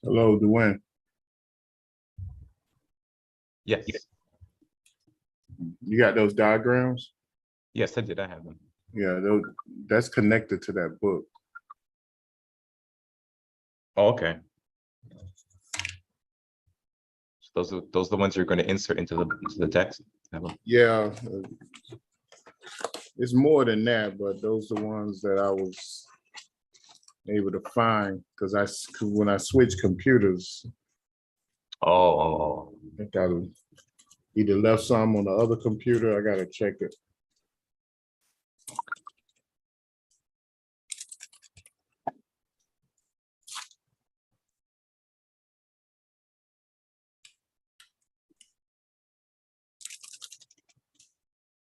Hello, Dwayne. Yes. You got those diagrams? Yes, I did. I have them. Yeah, that's connected to that book. Oh, okay. So those are the ones you're going to insert into the text. Yeah, it's more than that, but those are the ones that I was able to find because when I switched computers, Oh. I think I either left some on the other computer. I gotta check it.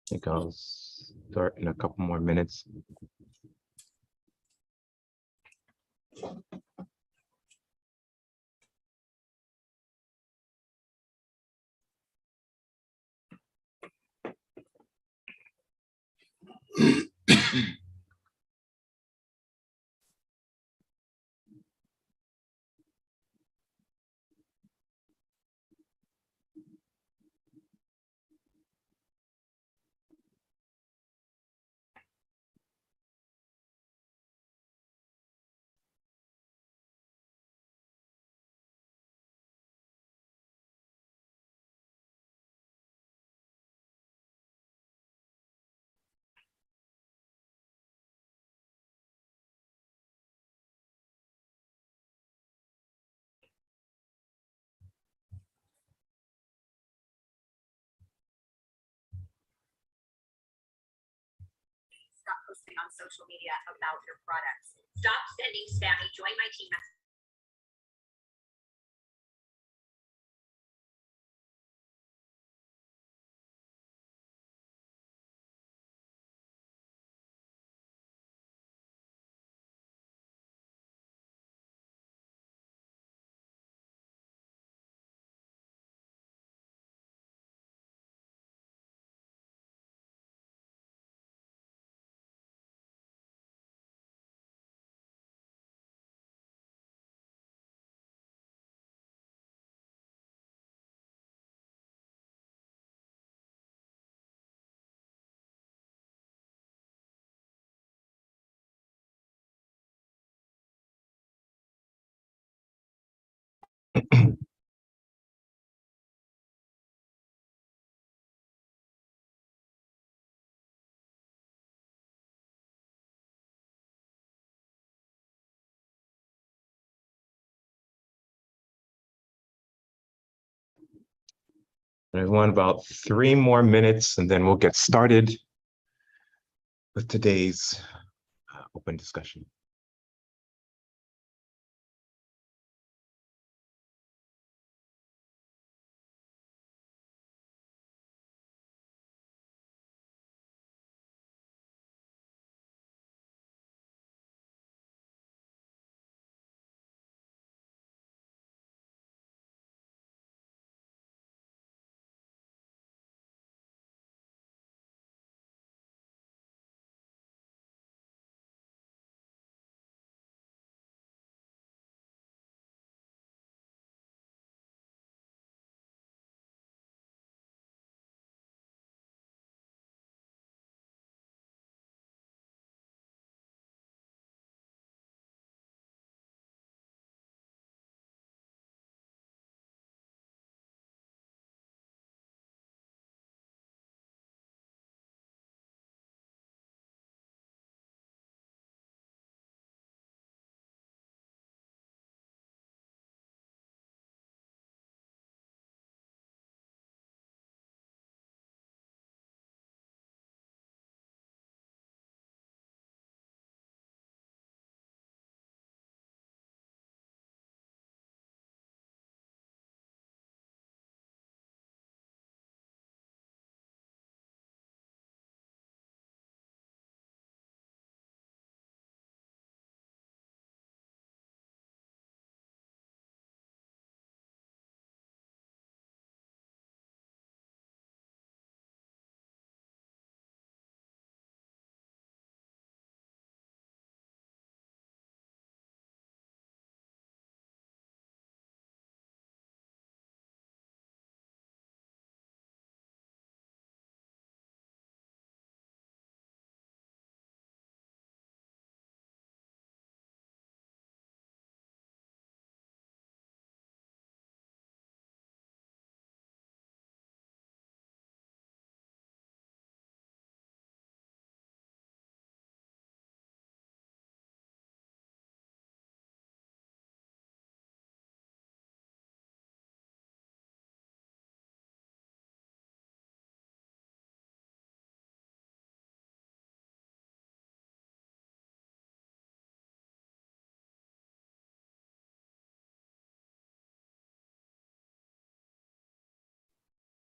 I think I'll start in a couple more minutes. Stop posting on social media about your products. Stop sending spammy join my team messages. Everyone, about 3 more minutes, and then we'll get started with today's open discussion.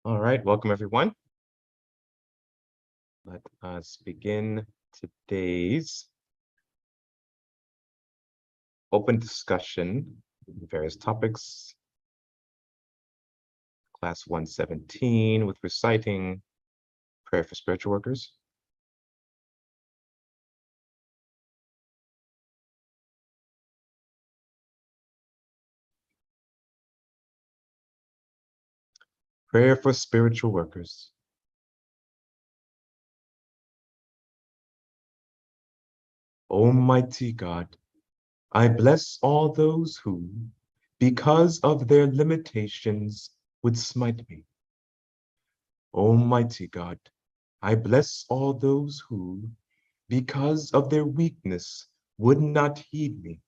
All right, welcome everyone. Let us begin today's open discussion on various topics. Class 117 with reciting prayer for spiritual workers. Prayer for spiritual workers. Almighty God, I bless all those who, because of their limitations, would smite me. Almighty God, I bless all those who, because of their weakness, would not heed me.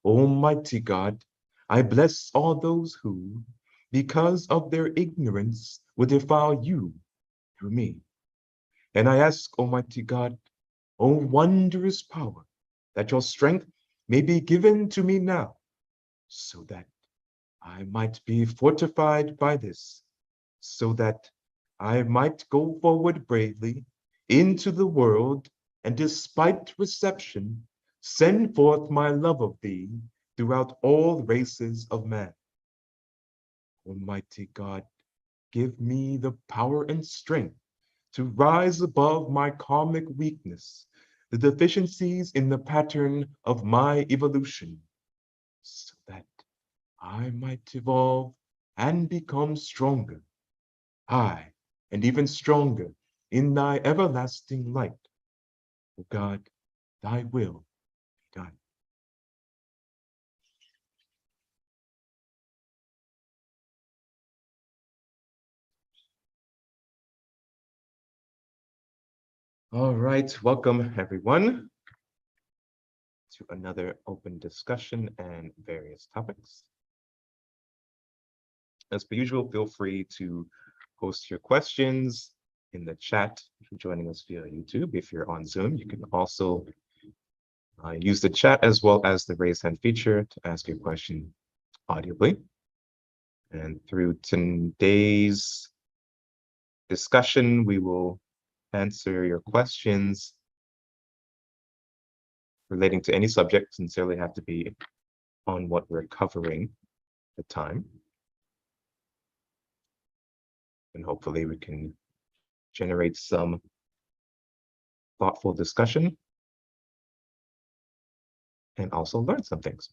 Almighty God, I bless all those who, because of their ignorance, would defile you through me. And I ask, Almighty God, O wondrous power, that your strength may be given to me now, so that I might be fortified by this, so that I might go forward bravely into the world, and despite reception, send forth my love of thee throughout all races of man. Almighty God, give me the power and strength to rise above my karmic weakness, the deficiencies in the pattern of my evolution, so that I might evolve and become stronger, high and even stronger in thy everlasting light. O God, thy will be done. All right, welcome everyone to another open discussion and various topics. As per usual, feel free to post your questions in the chat if you're joining us via YouTube. If you're on Zoom, you can also use the chat as well as the raise hand feature to ask your question audibly. And through today's discussion, we will answer your questions relating to any subject. Sincerely have to be on what we're covering at the time. And hopefully we can generate some thoughtful discussion and also learn some things.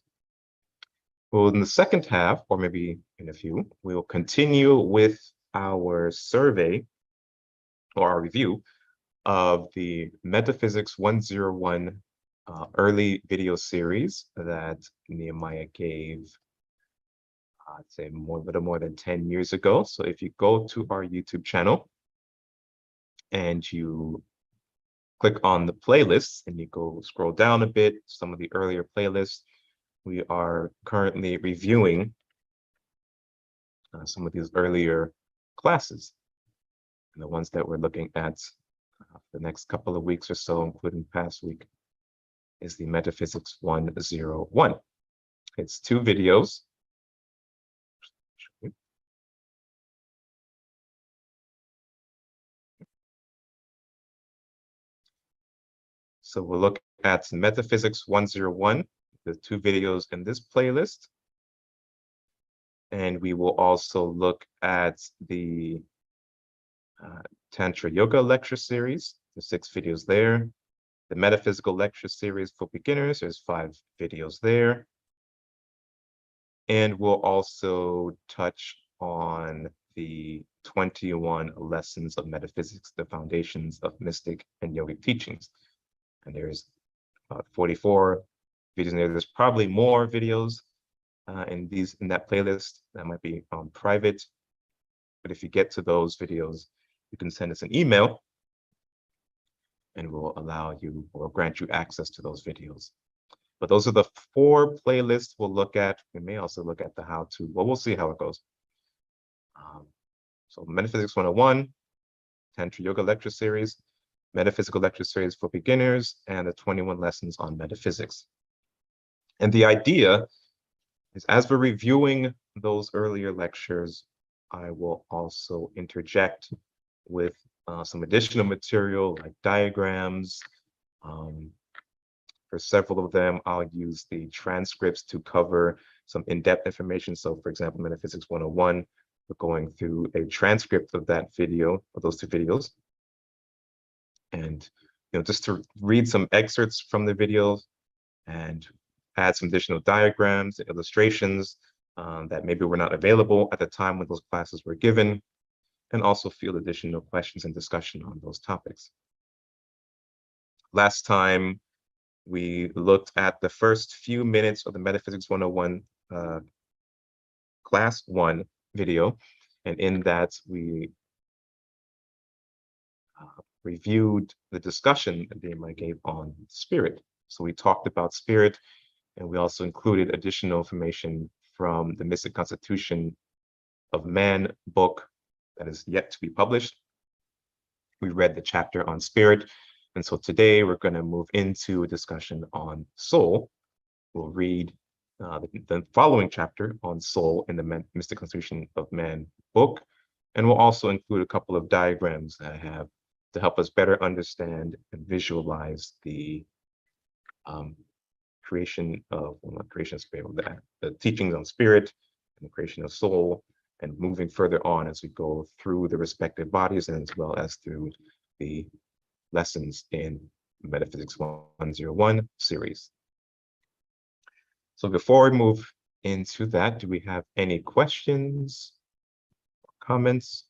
Well, in the second half, or maybe in a few, we will continue with our survey or our review of the Metaphysics 101 early video series that Nehemiah gave, I'd say little more than 10 years ago. So if you go to our YouTube channel and you click on the playlists and you go scroll down a bit, some of the earlier playlists, we are currently reviewing some of these earlier classes. And the ones that we're looking at the next couple of weeks or so, including past week, is the Metaphysics 101. It's 2 videos. So we'll look at Metaphysics 101, the 2 videos in this playlist. And we will also look at the Tantra Yoga lecture series, the 6 videos there. The Metaphysical lecture series for beginners, there's 5 videos there. And we'll also touch on the 21 lessons of metaphysics, the foundations of mystic and yogic teachings. And there's about 44 videos in there. There's probably more videos in that playlist that might be private. But if you get to those videos, you can send us an email and we'll allow you or grant you access to those videos. But those are the 4 playlists we'll look at. We may also look at the how-to. Well, we'll see how it goes. So Metaphysics 101, Tantra Yoga lecture series, Metaphysical lecture series for beginners, and the 21 lessons on metaphysics. And the idea is, as we're reviewing those earlier lectures, I will also interject with some additional material like diagrams. For several of them, I'll use the transcripts to cover some in-depth information. So for example, Metaphysics 101, we're going through a transcript of that video, of those two videos. And just to read some excerpts from the videos and add some additional diagrams and illustrations that maybe were not available at the time when those classes were given, and also field additional questions and discussion on those topics. Last time, we looked at the first few minutes of the Metaphysics 101 Class 1 video, and in that we reviewed the discussion that Nehemiah gave on spirit. So we talked about spirit, and we also included additional information from the Mystic Constitution of Man book that is yet to be published. We read the chapter on spirit, and so today we're going to move into a discussion on soul. We'll read the following chapter on soul in the Mystic Constitution of Man book, and we'll also include a couple of diagrams that I have to help us better understand and visualize the creation of, well, not creation of spirit, the teachings on spirit and the creation of soul, and moving further on as we go through the respective bodies and as well as through the lessons in Metaphysics 101 series. So before we move into that, do we have any questions, comments?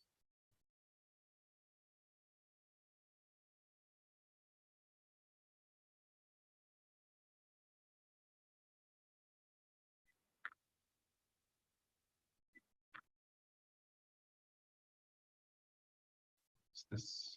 Is this?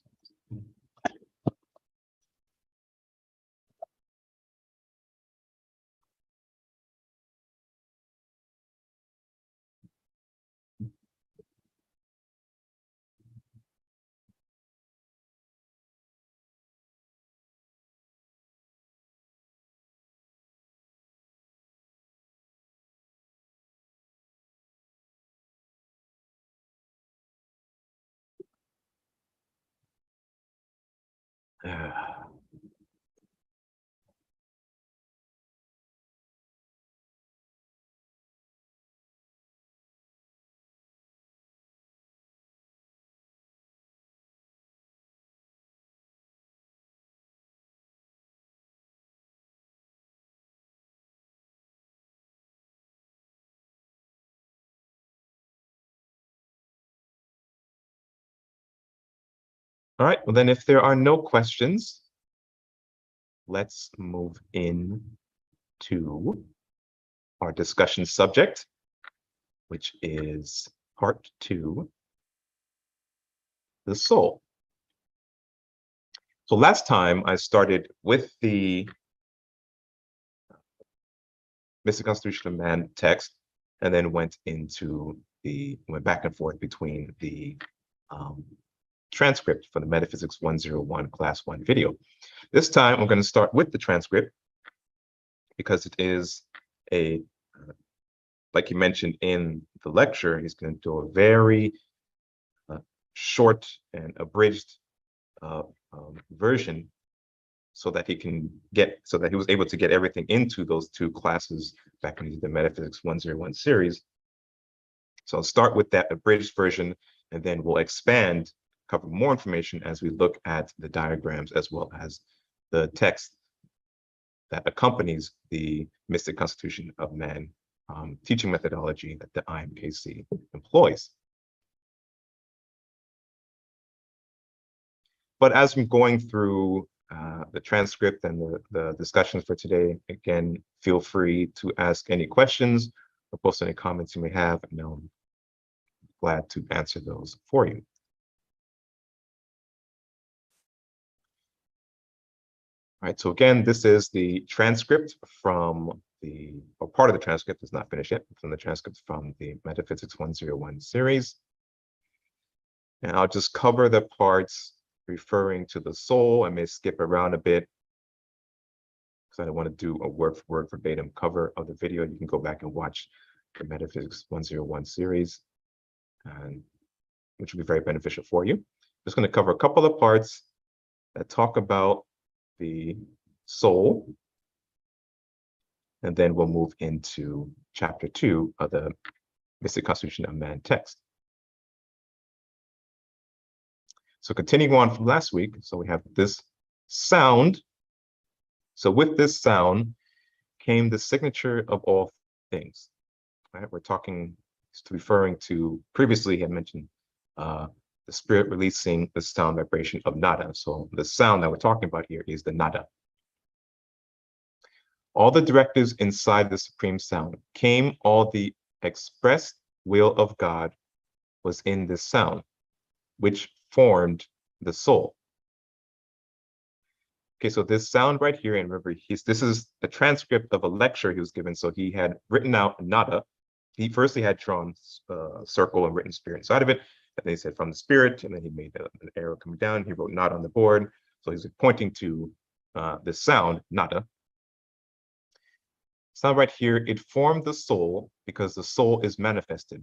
All right, well then if there are no questions, let's move in to our discussion subject, which is part 2, the soul. So last time I started with the Mystic Constitution of Man text, and then went back and forth between the transcript for the Metaphysics 101 Class 1 video. This time I'm going to start with the transcript because it is like you mentioned in the lecture, he's going to do a very short and abridged version so that he was able to get everything into those 2 classes back into the Metaphysics 101 series. So I'll start with that abridged version, and then we'll expand, cover more information as we look at the diagrams as well as the text that accompanies the Mystic Constitution of Man teaching methodology that the IMKC employs. But as I'm going through the transcript and the discussions for today, again, feel free to ask any questions or post any comments you may have, and I'm glad to answer those for you. All right, so again, this is the transcript from or part of the transcript is not finished yet, from the transcript from the Metaphysics 101 series. And I'll just cover the parts referring to the soul. I may skip around a bit because I don't want to do a word for word verbatim cover of the video. You can go back and watch the Metaphysics 101 series. and which will be very beneficial for you. Just going to cover a couple of parts that talk about the soul, and then we'll move into chapter 2 of the Mystic Constitution of Man text. So continuing on from last week, so we have this sound. So with this sound came the signature of all things. Right? We're talking, referring to, previously had mentioned the spirit releasing the sound vibration of nada. So the sound that we're talking about here is the nada. All the directives inside the supreme sound came, all the expressed will of God was in this sound, which formed the soul. Okay, so this sound right here, and remember, this is a transcript of a lecture he was given. So he had written out nada. He had drawn a circle and written spirit inside of it. And then he said from the spirit, and then he made an arrow coming down. He wrote nada on the board. So he's pointing to the sound, nada. Sound right here, it formed the soul because the soul is manifested.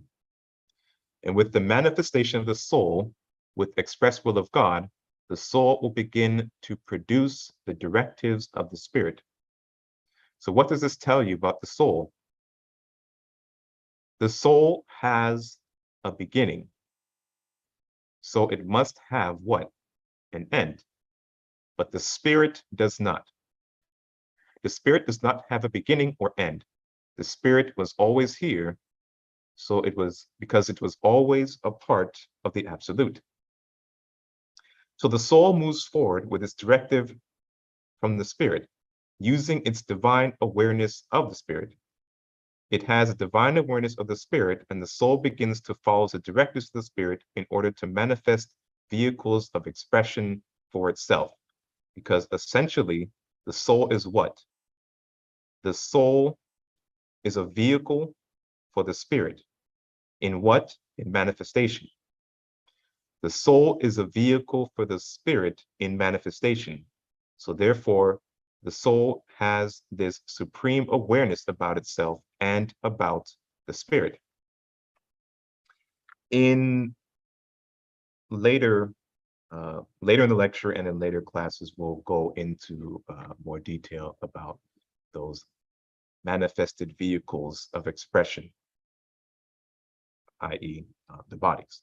And with the manifestation of the soul, with express will of God, the soul will begin to produce the directives of the spirit. So what does this tell you about the soul? The soul has a beginning. So it must have what? An end. But the spirit does not. The spirit does not have a beginning or end. The spirit was always here. So it was because it was always a part of the absolute. So the soul moves forward with its directive from the spirit, using its divine awareness of the spirit. It has a divine awareness of the spirit, and the soul begins to follow the directives of the spirit in order to manifest vehicles of expression for itself. Because essentially, the soul is what? The soul is a vehicle for the spirit. In what? In manifestation. The soul is a vehicle for the spirit in manifestation. So therefore, the soul has this supreme awareness about itself and about the spirit. In later in the lecture and in later classes, we'll go into more detail about those manifested vehicles of expression, i.e. The bodies.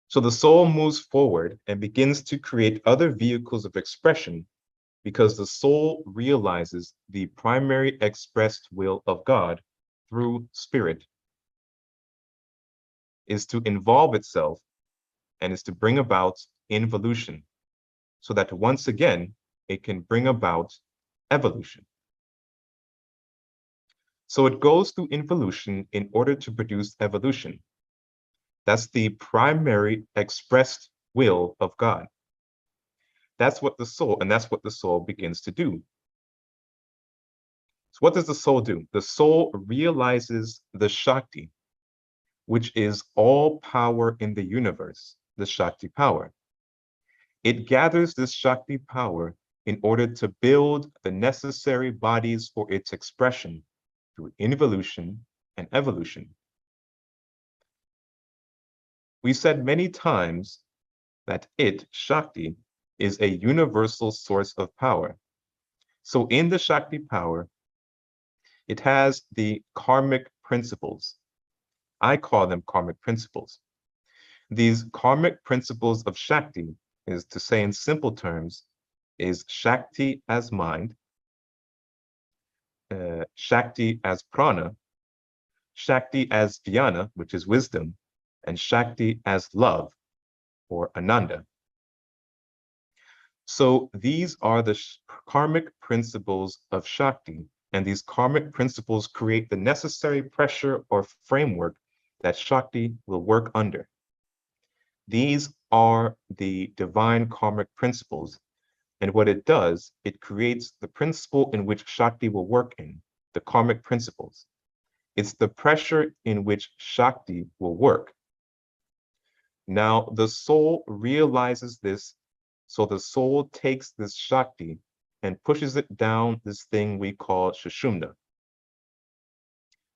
So the soul moves forward and begins to create other vehicles of expression because the soul realizes the primary expressed will of God through spirit is to involve itself and is to bring about involution so that once again, it can bring about evolution. So it goes through involution in order to produce evolution. That's the primary expressed will of God. That's what the soul begins to do. So what does the soul do? The soul realizes the Shakti, which is all power in the universe, the Shakti power. It gathers this Shakti power in order to build the necessary bodies for its expression through involution and evolution. We said many times that Shakti, is a universal source of power. So in the Shakti power, it has the karmic principles. I call them karmic principles. These karmic principles of Shakti, is to say in simple terms, is Shakti as mind, Shakti as prana, Shakti as dhyana, which is wisdom, and Shakti as love, or ananda. So these are the karmic principles of Shakti, and these karmic principles create the necessary pressure or framework that Shakti will work under. These are the divine karmic principles, and what it does, it creates the principle in which Shakti will work in, the karmic principles. It's the pressure in which Shakti will work. Now, the soul realizes this, so the soul takes this Shakti and pushes it down this thing we call Sushumna.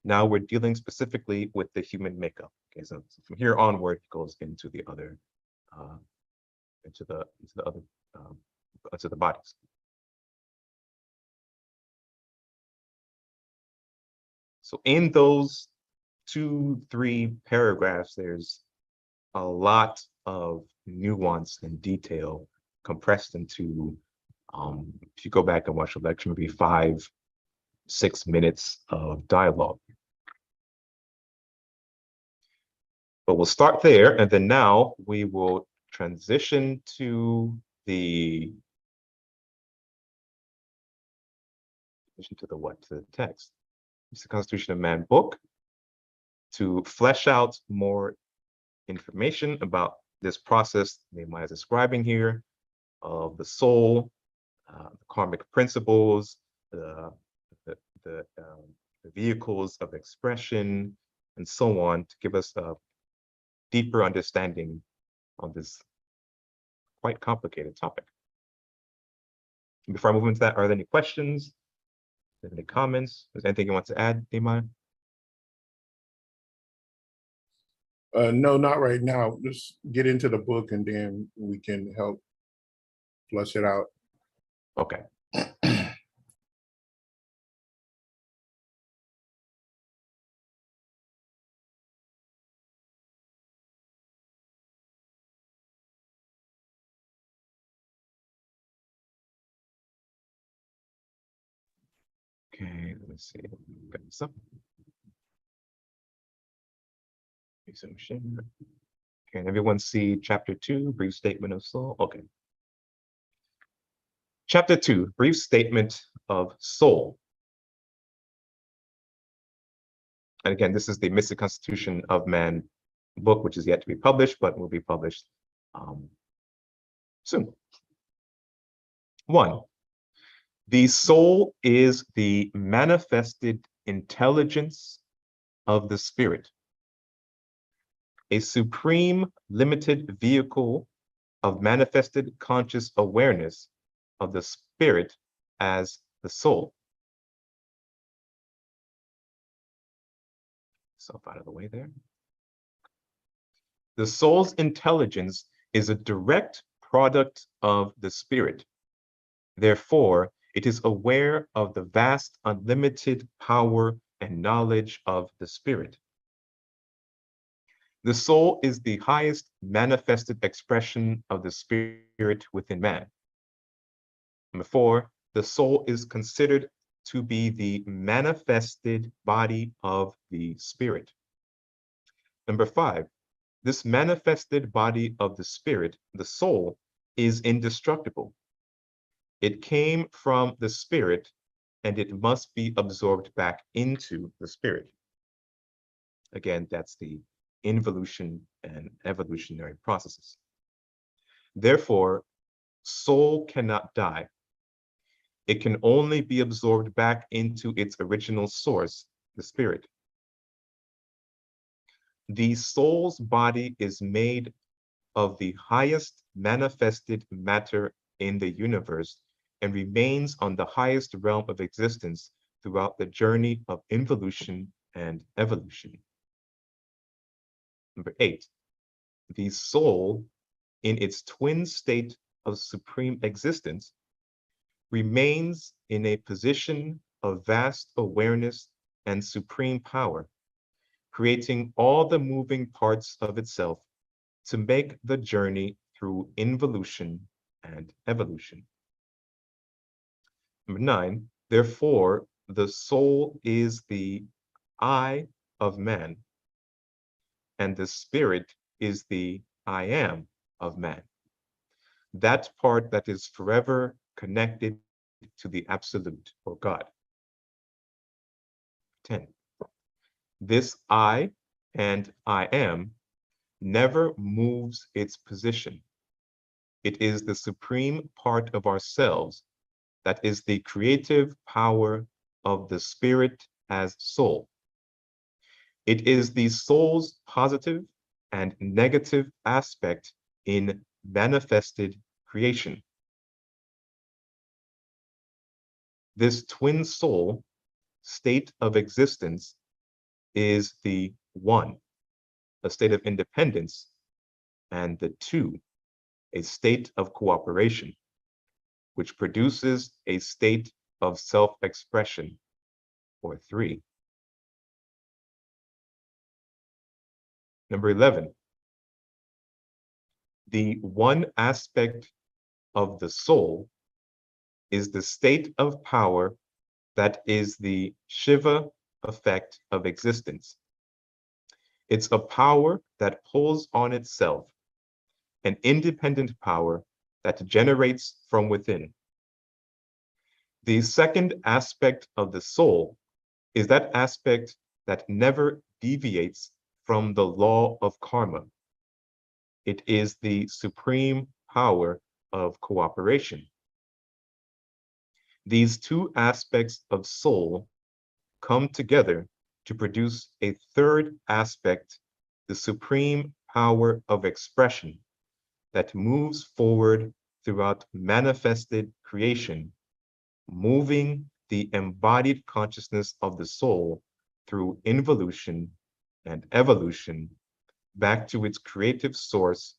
Now we're dealing specifically with the human makeup. Okay, so from here onward, it goes into the other, into the other, into the bodies. So in those 2-3 paragraphs, there's a lot of nuance and detail compressed into, if you go back and watch the lecture, maybe 5-6 minutes of dialogue. But we'll start there, and then now we will transition to the what? To the text. It's the Constitution of Man book to flesh out more information about this process Nehemiah is describing here of the soul, the karmic principles, the vehicles of expression, and so on, to give us a deeper understanding of this quite complicated topic. Before I move into that, are there any questions? Any comments? Is there anything you want to add, Nehemiah? No, not right now. Just get into the book and then we can help flush it out. Okay. Okay, let me see. Got this up. Resume share. Can everyone see chapter 2, brief statement of soul? Okay. Chapter 2, brief statement of soul. And again, this is the Mystic Constitution of Man book, which is yet to be published, but will be published soon. 1. The soul is the manifested intelligence of the spirit, a supreme limited vehicle of manifested conscious awareness of the spirit as the soul. Self out of the way there. The soul's intelligence is a direct product of the spirit. Therefore, it is aware of the vast, unlimited power and knowledge of the spirit. The soul is the highest manifested expression of the spirit within man. Number 4, the soul is considered to be the manifested body of the spirit. Number 5, this manifested body of the spirit, the soul, is indestructible. It came from the spirit, and it must be absorbed back into the spirit. Again, that's the involution and evolutionary processes. Therefore, soul cannot die. It can only be absorbed back into its original source, the spirit. The soul's body is made of the highest manifested matter in the universe and remains on the highest realm of existence throughout the journey of involution and evolution. Number 8, the soul, in its twin state of supreme existence, remains in a position of vast awareness and supreme power, creating all the moving parts of itself to make the journey through involution and evolution. Number 9, therefore, the soul is the I of man, and the spirit is the I am of man, that part that is forever connected to the absolute or God. 10, this I and I am never moves its position. It is the supreme part of ourselves that is the creative power of the spirit as soul. It is the soul's positive and negative aspect in manifested creation. This twin soul state of existence is the 1, a state of independence, and the 2, a state of cooperation, which produces a state of self-expression, or 3. Number 11, the 1 aspect of the soul is the state of power that is the Shiva effect of existence. It's a power that pulls on itself, an independent power that generates from within. The second aspect of the soul is that aspect that never deviates from the law of karma. It is the supreme power of cooperation. These 2 aspects of soul come together to produce a third aspect, the supreme power of expression that moves forward throughout manifested creation, moving the embodied consciousness of the soul through involution and evolution back to its creative source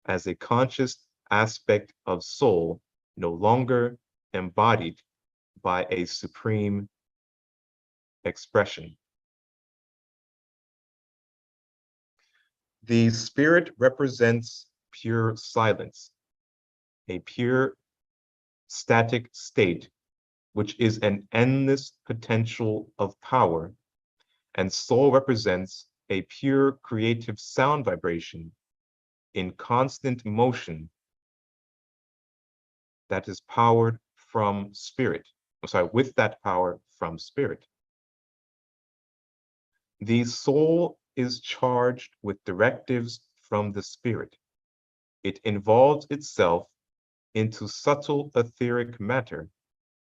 as a conscious aspect of soul, no longer embodied by a supreme expression. The spirit represents pure silence, a pure static state, which is an endless potential of power, and soul represents a pure creative sound vibration in constant motion that is powered from spirit. With that power from spirit. The soul is charged with directives from the spirit. It involves itself into subtle etheric matter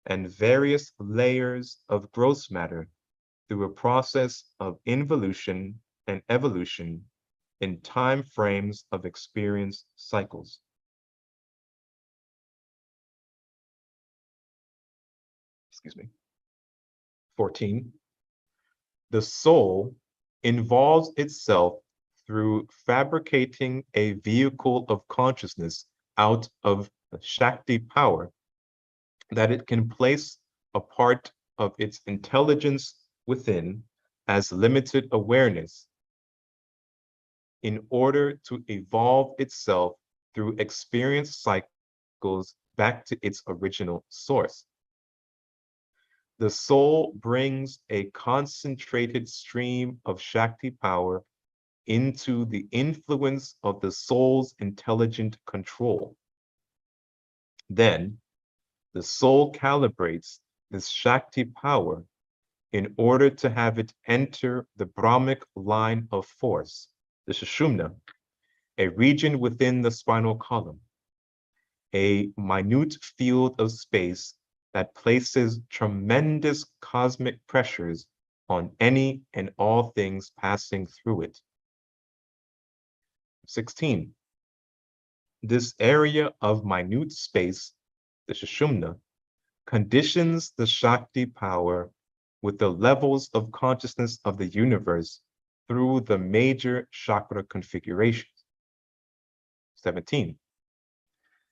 and various layers of gross matter through a process of involution and evolution in time frames of experience cycles. Excuse me. 14. The soul involves itself through fabricating a vehicle of consciousness out of Shakti power that it can place a part of its intelligence within as limited awareness in order to evolve itself through experience cycles back to its original source. The soul brings a concentrated stream of Shakti power into the influence of the soul's intelligent control. Then, the soul calibrates this Shakti power in order to have it enter the Brahmic line of force, the Sushumna, a region within the spinal column, a minute field of space that places tremendous cosmic pressures on any and all things passing through it. 16. This area of minute space, the Sushumna, conditions the Shakti power with the levels of consciousness of the universe through the major chakra configurations. 17.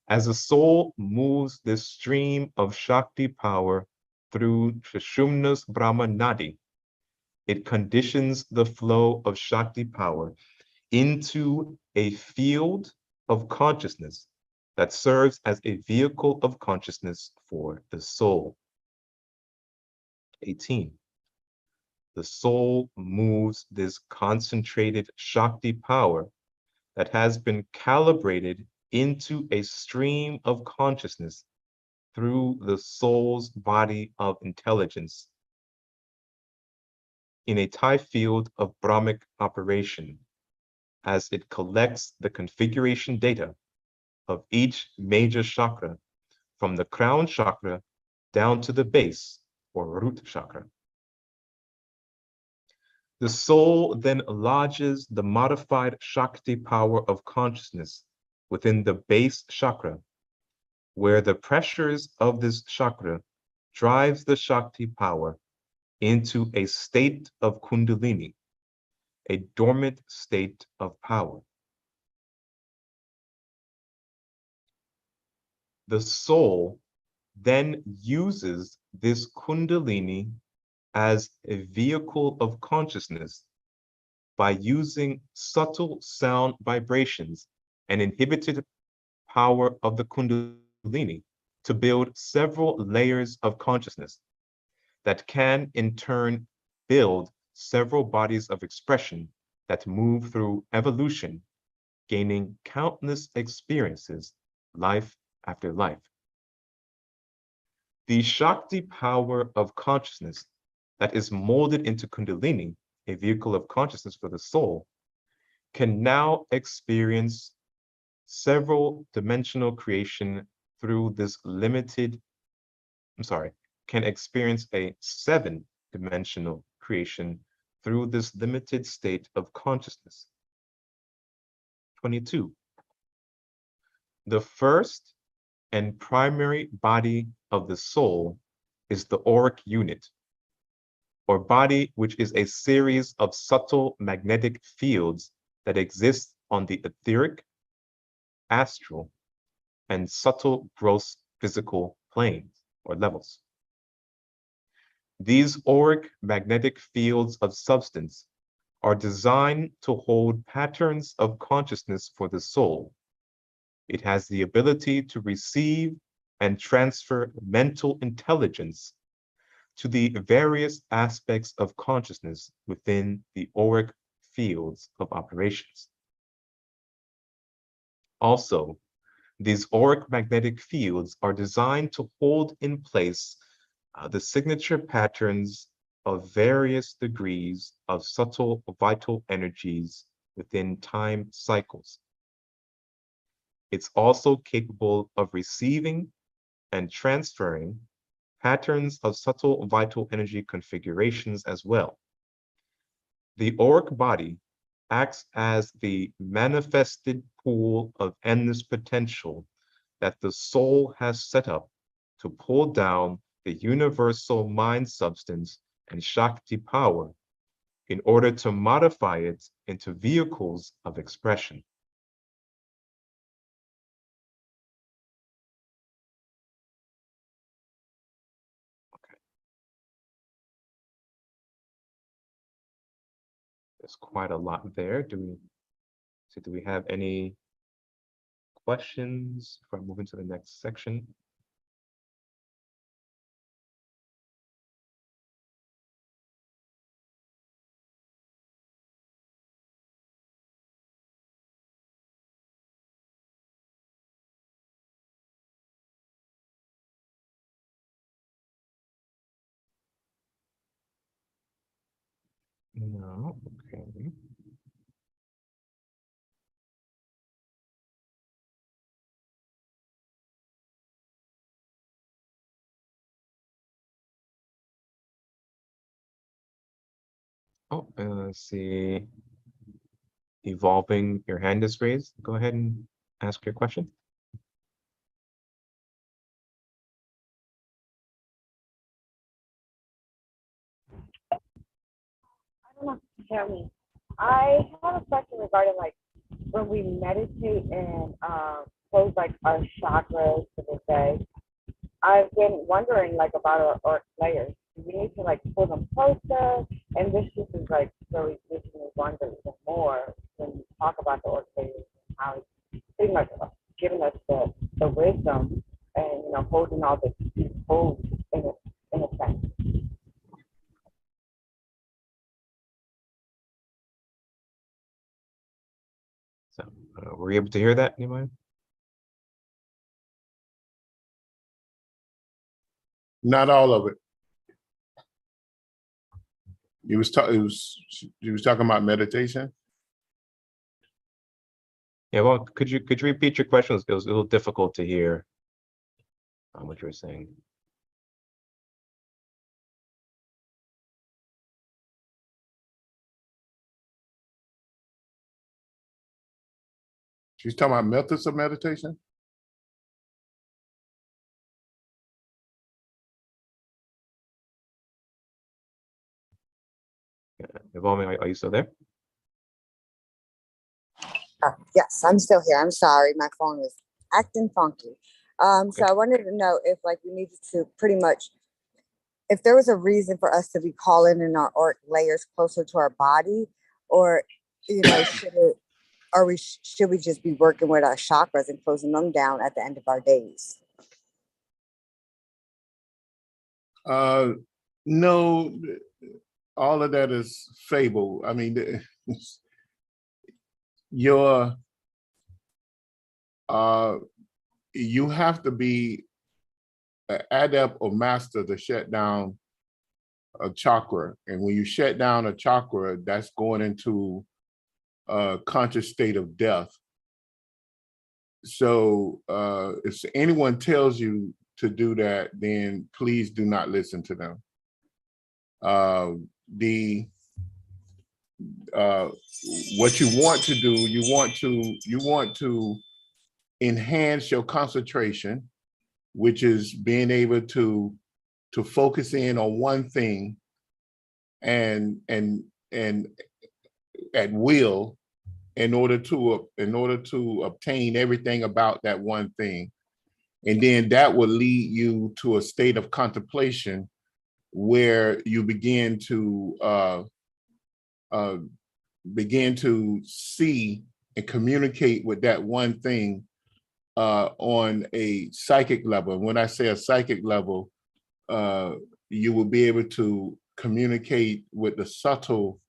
As the soul moves this stream of Shakti power through Sushumna's Brahma Nadi, it conditions the flow of Shakti power into a field of consciousness that serves as a vehicle of consciousness for the soul. 18. The soul moves this concentrated Shakti power that has been calibrated into a stream of consciousness through the soul's body of intelligence in a tie field of Brahmic operation as it collects the configuration data of each major chakra from the crown chakra down to the base or root chakra. The soul then lodges the modified Shakti power of consciousness within the base chakra, where the pressures of this chakra drives the Shakti power into a state of Kundalini, a dormant state of power. The soul then uses this Kundalini as a vehicle of consciousness by using subtle sound vibrations and inhibited power of the Kundalini to build several layers of consciousness that can in turn build several bodies of expression that move through evolution, gaining countless experiences, life after life. The Shakti power of consciousness that is molded into Kundalini, a vehicle of consciousness for the soul, can now experience several dimensional creation through this can experience a 7-dimensional creation through this limited state of consciousness. 22. The first and primary body of the soul is the auric unit, or body, which is a series of subtle magnetic fields that exist on the etheric, astral, and subtle gross physical planes or levels. These auric magnetic fields of substance are designed to hold patterns of consciousness for the soul. It has the ability to receive and transfer mental intelligence to the various aspects of consciousness within the auric fields of operations. Also, these auric magnetic fields are designed to hold in place the signature patterns of various degrees of subtle vital energies within time cycles. It's also capable of receiving and transferring patterns of subtle vital energy configurations as well. The auric body acts as the manifested pool of endless potential that the soul has set up to pull down the universal mind substance and Shakti power in order to modify it into vehicles of expression. Okay. There's quite a lot there. Do we have any questions before I move into the next section? No, okay. Oh, let's see. Evolving, your hand is raised. Go ahead and ask your question. I don't know if you can hear me. I have a question regarding like when we meditate and close like our chakras for the day. I've been wondering like about our layers. Do we need to like pull them closer? And this just is like really making me wonder even more when you talk about the orc layers and how it's pretty much giving us the wisdom and holding all these holds in a sense. So, were you able to hear that, anybody? Not all of it. He was talking about meditation. Yeah, well, could you repeat your question? It was a little difficult to hear what you were saying. She's talking about methods of meditation. Evolving, are you still there? Yes, I'm still here. I'm sorry. My phone was acting funky. So I wanted to know if like we needed to pretty much, if there was a reason for us to be calling in our auric layers closer to our body, or, should we just be working with our chakras and closing them down at the end of our days? No, all of that is fable. I mean, your you have to be an adept or master to shut down a chakra. And when you shut down a chakra, that's going into a conscious state of death. So if anyone tells you to do that, then please do not listen to them. What you want to do, you want to enhance your concentration, which is being able to focus in on one thing and at will in order to obtain everything about that one thing. And then that will lead you to a state of contemplation where you begin to see and communicate with that one thing on a psychic level. And when I say a psychic level, you will be able to communicate with the subtle,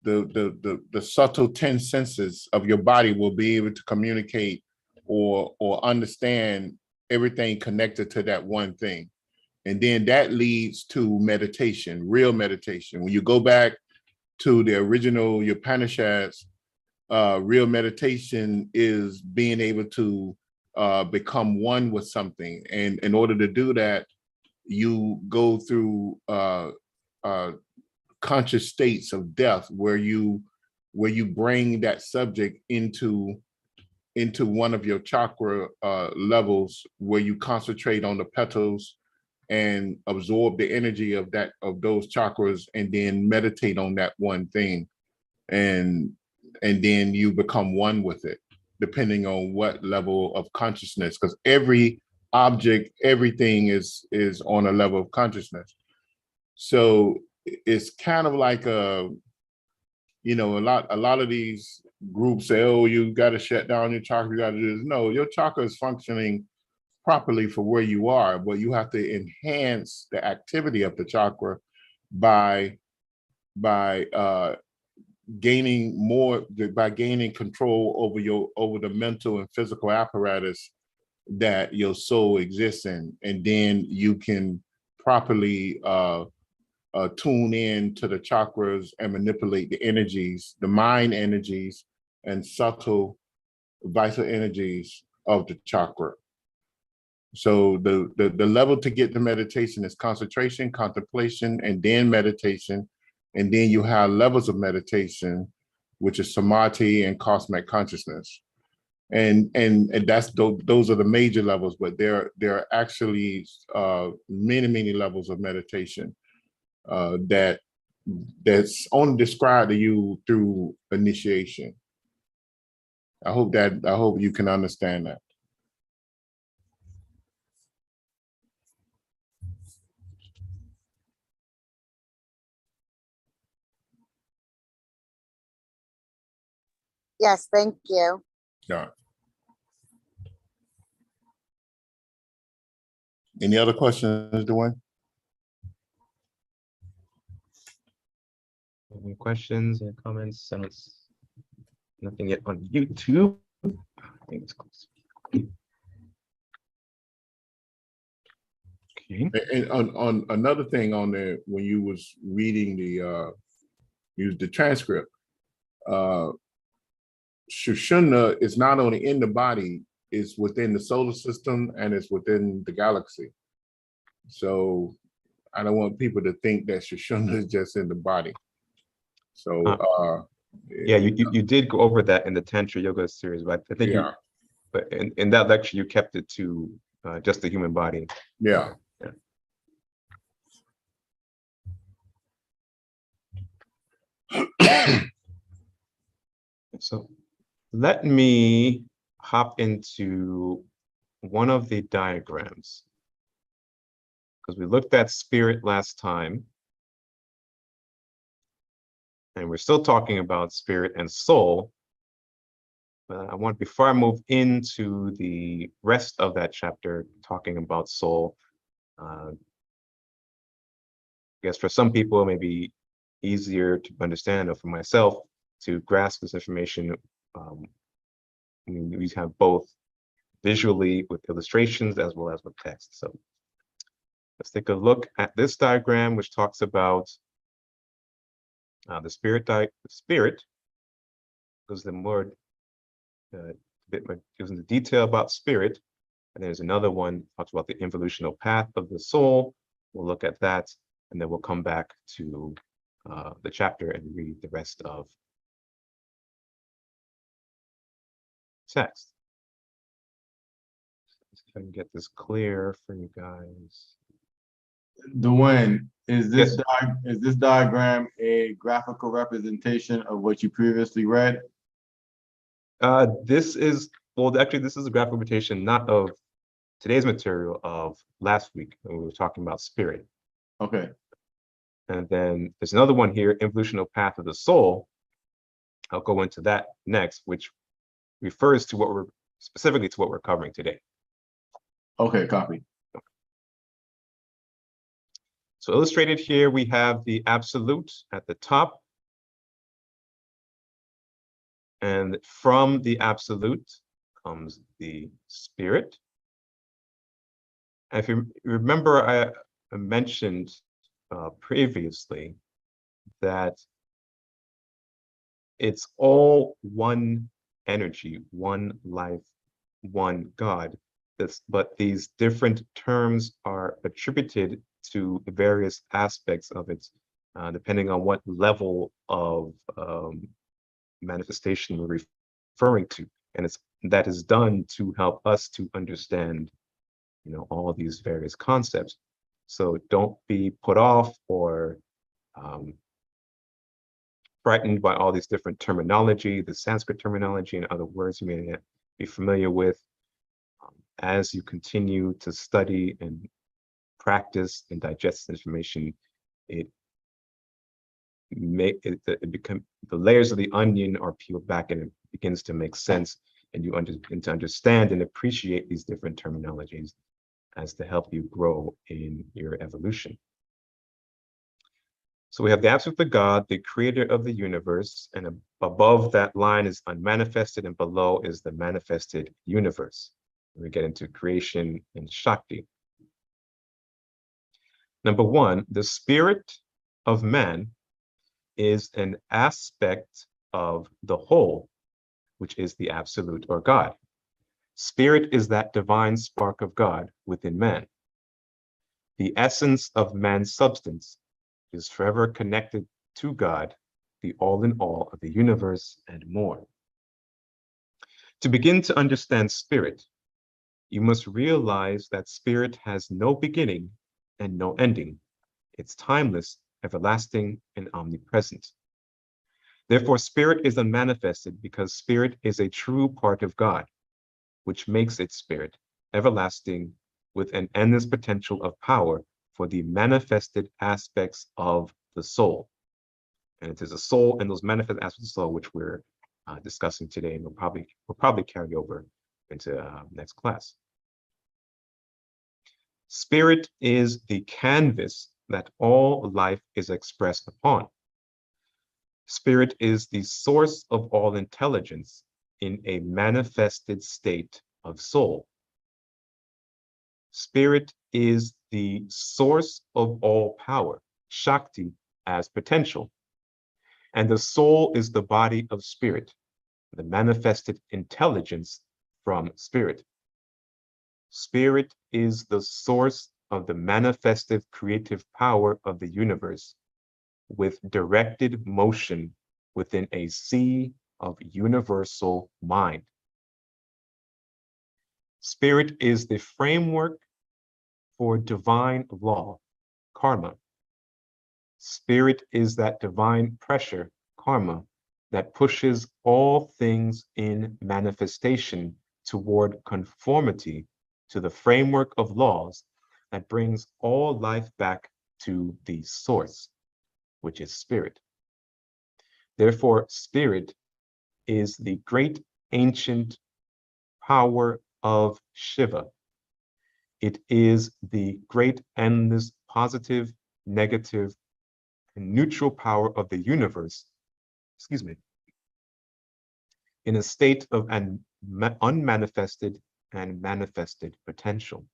the subtle 10 senses of your body will be able to communicate or understand everything connected to that one thing. And then that leads to meditation, real meditation. When you go back to the original Upanishads, real meditation is being able to become one with something. And in order to do that, you go through conscious states of death where you bring that subject into one of your chakra levels, where you concentrate on the petals and absorb the energy of those chakras, and then meditate on that one thing, and then you become one with it, depending on what level of consciousness, because every object, everything is on a level of consciousness. So it's kind of like a lot of these groups say, oh, you got to shut down your chakra, you got to do this. No, your chakra is functioning properly for where you are, but you have to enhance the activity of the chakra by gaining control over the mental and physical apparatus that your soul exists in. And then you can properly tune in to the chakras and manipulate the energies, the mind energies and subtle vital energies of the chakra. So the level to get to meditation is concentration, contemplation, and then meditation. And then you have levels of meditation, which is samadhi and cosmic consciousness. And those are the major levels, but there are actually many levels of meditation that's only described to you through initiation. I hope you can understand that. Yes, thank you. Yeah. Any other questions, Dwayne? Any questions or comments? Nothing yet on YouTube. I think it's close. Okay. And on another thing on there, when you was reading the transcript, Shushuna is not only in the body, it's within the solar system and it's within the galaxy. So I don't want people to think that Shushuna is just in the body. So yeah, you did go over that in the Tantra Yoga series, but I think but in that lecture you kept it to just the human body. Yeah. So let me hop into one of the diagrams, because we looked at spirit last time, and we're still talking about spirit and soul. But before I move into the rest of that chapter, talking about soul, I guess for some people it may be easier to understand, or for myself to grasp this information. We have both visually with illustrations as well as with text. So let's take a look at this diagram, which talks about the spirit. Gives the word a bit more, gives them the detail about spirit. And there's another one talks about the evolutional path of the soul. We'll look at that, and then we'll come back to the chapter and read the rest of text. Let's try and get this clear for you guys. Dwayne, is this Yes. is this diagram a graphical representation of what you previously read? This is, well, actually, this is a graphic representation not of today's material, of last week when we were talking about spirit. Okay. And then there's another one here, evolutional path of the soul. I'll go into that next, which refers to what we're specifically to what we're covering today. Okay, copy. So illustrated here, we have the absolute at the top. And from the absolute comes the spirit. And if you remember, I mentioned previously that it's all one energy, one life, one God. But these different terms are attributed to various aspects of it, depending on what level of manifestation we're referring to. And that is done to help us to understand, all these various concepts. So don't be put off or frightened by all these different terminology, the Sanskrit terminology and other words you may not be familiar with. As you continue to study and practice and digest information, the layers of the onion are peeled back, and it begins to make sense, and you begin to understand and appreciate these different terminologies as to help you grow in your evolution. So we have the absolute God, the creator of the universe, and above that line is unmanifested, and below is the manifested universe. We get into creation and Shakti. Number one, the spirit of man is an aspect of the whole, which is the absolute or God. Spirit is that divine spark of God within man. The essence of man's substance is forever connected to God, the all in all of the universe and more. To begin to understand spirit, you must realize that spirit has no beginning and no ending. It's timeless, everlasting, and omnipresent. Therefore, spirit is unmanifested because spirit is a true part of God, which makes it spirit, everlasting, with an endless potential of power for the manifested aspects of the soul. And it is the soul and those manifest aspects of the soul which we're discussing today, and we'll probably carry over into next class. Spirit is the canvas that all life is expressed upon. Spirit is the source of all intelligence in a manifested state of soul. Spirit is the source of all power, Shakti, as potential. And the soul is the body of spirit, the manifested intelligence from spirit. Spirit is the source of the manifested creative power of the universe, with directed motion within a sea of universal mind. Spirit is the framework for divine law, karma. Spirit is that divine pressure karma that pushes all things in manifestation toward conformity to the framework of laws that brings all life back to the source, which is spirit. Therefore, spirit is the great ancient power of Shiva. It is the great endless positive, negative, and neutral power of the universe, in a state of an unmanifested and manifested potential.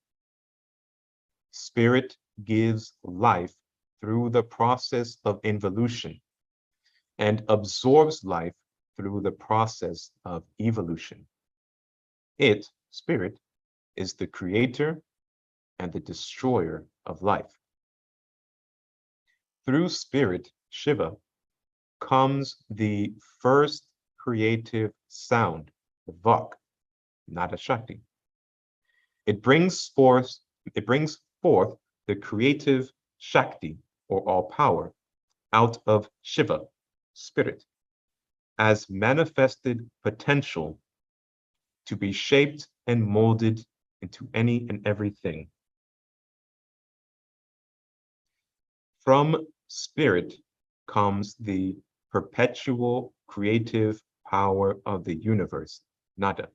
Spirit gives life through the process of involution and absorbs life through the process of evolution. It, spirit, is the creator and the destroyer of life. Through spirit, Shiva, comes the first creative sound, the Vak, Nada Shakti. It brings forth the creative Shakti, or all power, out of Shiva, spirit, as manifested potential to be shaped and molded into any and everything. From spirit comes the perpetual creative power of the universe, Nada,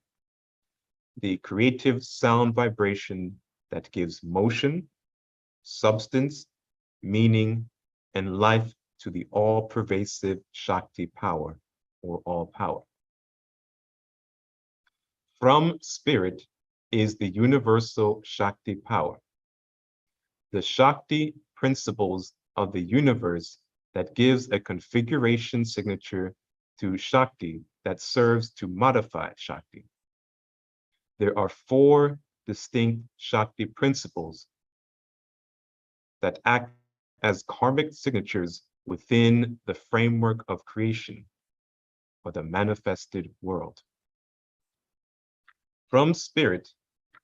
the creative sound vibration that gives motion, substance, meaning, and life to the all-pervasive Shakti power, or all power. From spirit is the universal Shakti power, the Shakti principles of the universe that gives a configuration signature to Shakti that serves to modify Shakti. There are 4 distinct Shakti principles that act as karmic signatures within the framework of creation, or the manifested world. From spirit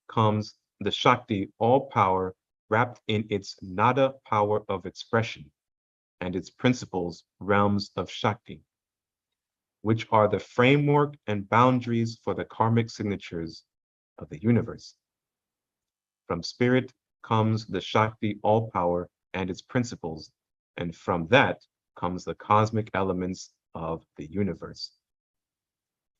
comes the Shakti, all power, wrapped in its Nada power of expression and its principles, realms of Shakti, which are the framework and boundaries for the karmic signatures of the universe. From spirit comes the Shakti, all power, and its principles, and from that comes the cosmic elements of the universe.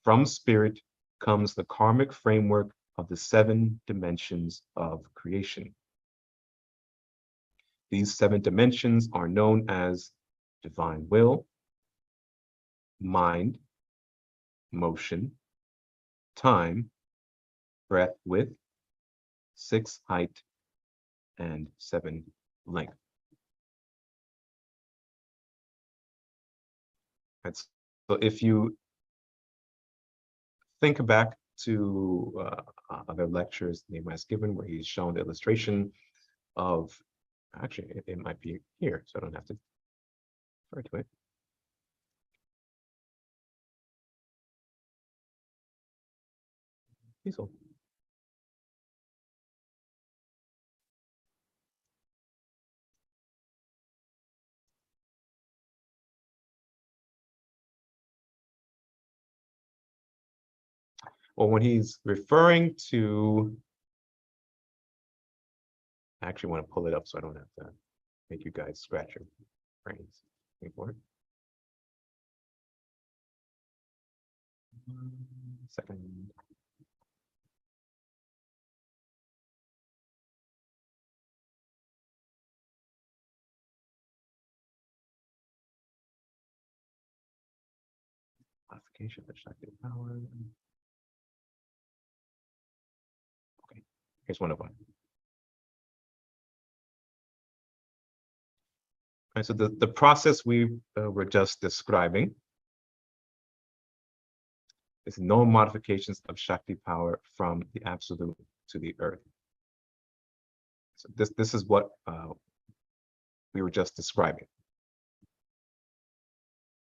From spirit comes the karmic framework of the 7 dimensions of creation. These 7 dimensions are known as divine will, mind, motion, time, breath width, 6 height, and 7 length. And so if you think back to other lectures Nima has given where he's shown the illustration of, actually it might be here, so I don't have to refer to it. Diesel. Or when he's referring to, I actually want to pull it up so I don't have to make you guys scratch your brains. Wait for it. 1 second. Modification of Shakti power. Okay, here's 101. All right, so the process we were just describing is no modifications of Shakti power from the absolute to the earth. So this is what we were just describing.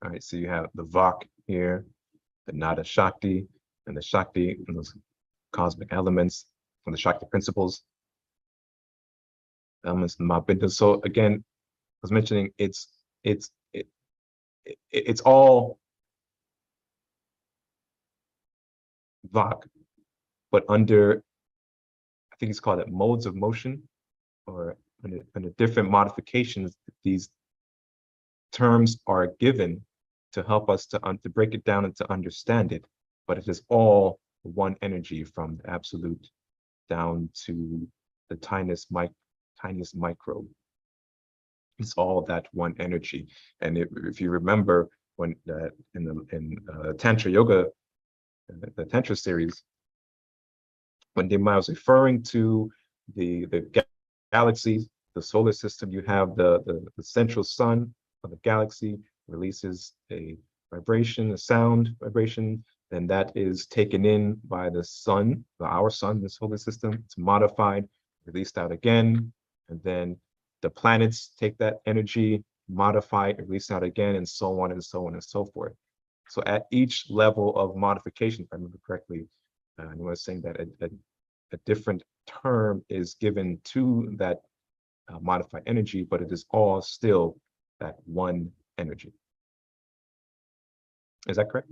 All right, so you have the Vak here, the Nada Shakti, and the Shakti, and those cosmic elements from the Shakti principles, elements in Mabinda. So again, I was mentioning it's all Vak, but under, I think it's called it modes of motion, or under different modifications, these terms are given to help us to break it down and to understand it. But it is all one energy from the absolute down to the tiniest microbe. It's all that one energy. And if you remember, when in Tantra Yoga, the Tantra series, when Dima was referring to the galaxies, the solar system, you have the central sun of the galaxy releases a vibration, a sound vibration, and that is taken in by the sun, our sun, the solar system. It's modified, released out again, and then the planets take that energy, modify it, release out again, and so on and so on and so forth. So at each level of modification, if I remember correctly, I was saying that a different term is given to that modified energy, but it is all still that one energy. Is that correct?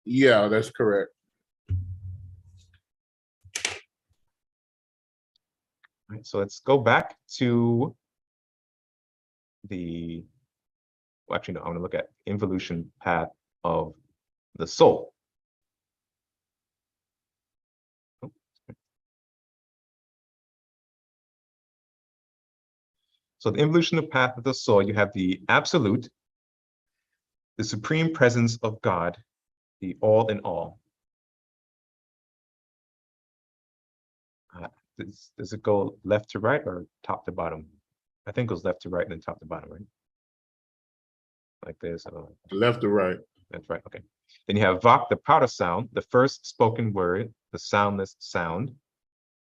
Yeah, that's correct. All right, so let's go back to the, well, actually, no, I want to look at involution path of the soul. So the involutional path of the soul, you have the absolute, the supreme presence of God, the all in all. Does it go left to right or top to bottom? I think it goes left to right and then top to bottom, right? Like this. Left to right. That's right. Okay. Then you have Vak, the powder sound, the first spoken word, the soundless sound,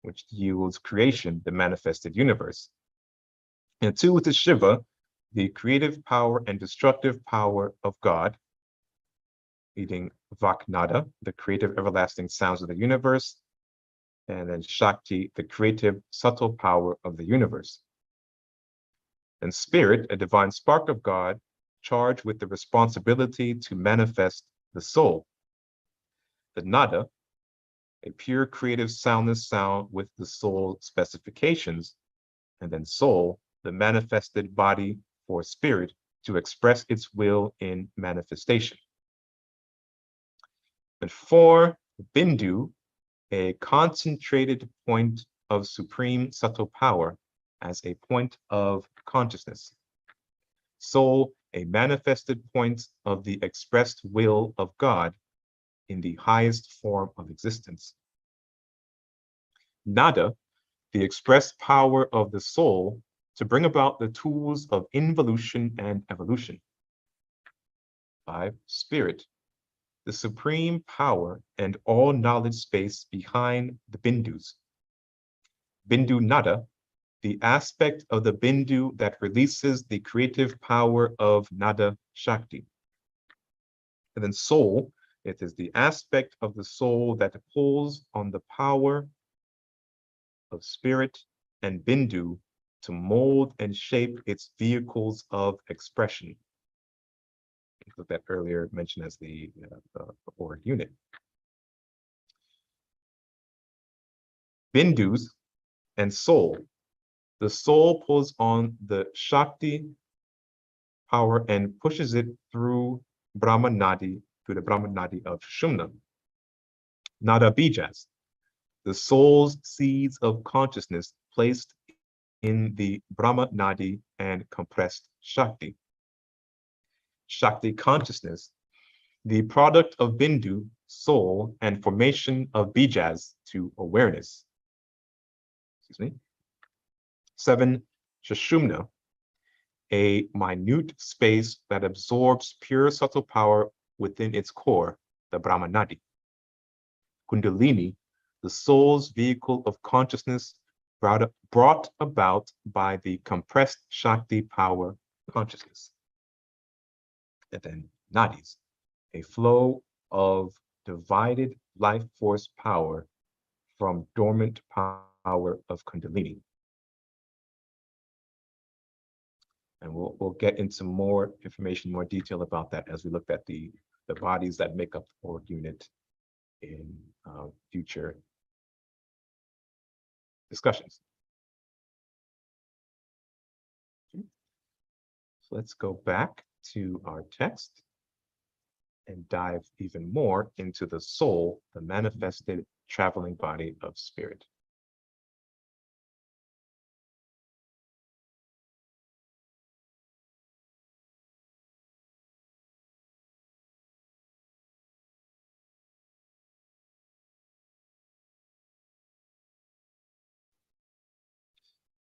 which yields creation, the manifested universe. And 2 with the Shiva, the creative power and destructive power of God, leading Vaknada, the creative everlasting sounds of the universe, and then Shakti, the creative subtle power of the universe. And Spirit, a divine spark of God, charged with the responsibility to manifest the soul. The Nada, a pure creative soundless sound with the soul specifications, and then soul, the manifested body for spirit to express its will in manifestation. And 4, Bindu, a concentrated point of supreme subtle power as a point of consciousness. Soul, a manifested point of the expressed will of God in the highest form of existence. Nada, the expressed power of the soul to bring about the tools of involution and evolution. 5, Spirit, the supreme power and all knowledge space behind the Bindus. Bindu Nada, the aspect of the Bindu that releases the creative power of Nada Shakti. And then soul, it is the aspect of the soul that pulls on the power of spirit and Bindu to mold and shape its vehicles of expression. That earlier mentioned as the org unit. Bindus and soul. The soul pulls on the Shakti power and pushes it through Brahma Nadi, through the Brahma Nadi of Shumna. Nada Bijas, the soul's seeds of consciousness placed in the Brahma Nadi and compressed Shakti. Shakti consciousness, the product of Bindu, soul, and formation of Bijas to awareness. Excuse me. 7, Shashumna, a minute space that absorbs pure subtle power within its core, the Brahma Nadi. Kundalini, the soul's vehicle of consciousness brought about by the compressed Shakti power consciousness. And then Nadis, a flow of divided life force power from dormant power of Kundalini. And we'll get into more information, more detail about that as we look at the bodies that make up the org unit in future discussions. So let's go back to our text and dive even more into the soul, the manifested traveling body of spirit.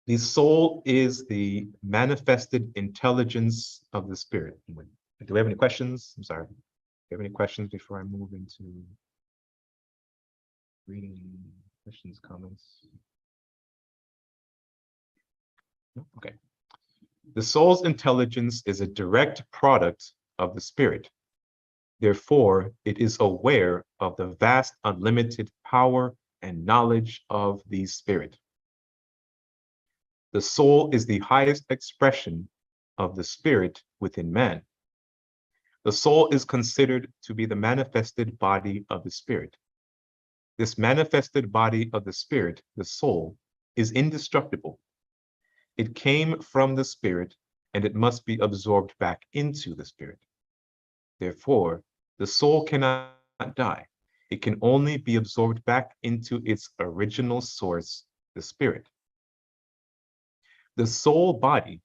The soul is the manifested intelligence of the spirit. Do we have any questions? I'm sorry. Do you have any questions before I move into reading questions, comments? No? Okay. The soul's intelligence is a direct product of the spirit. Therefore, it is aware of the vast, unlimited power and knowledge of the spirit. The soul is the highest expression of the spirit within man. The soul is considered to be the manifested body of the spirit. This manifested body of the spirit, the soul, is indestructible. It came from the spirit, and it must be absorbed back into the spirit. Therefore, the soul cannot die. It can only be absorbed back into its original source, the spirit. The soul body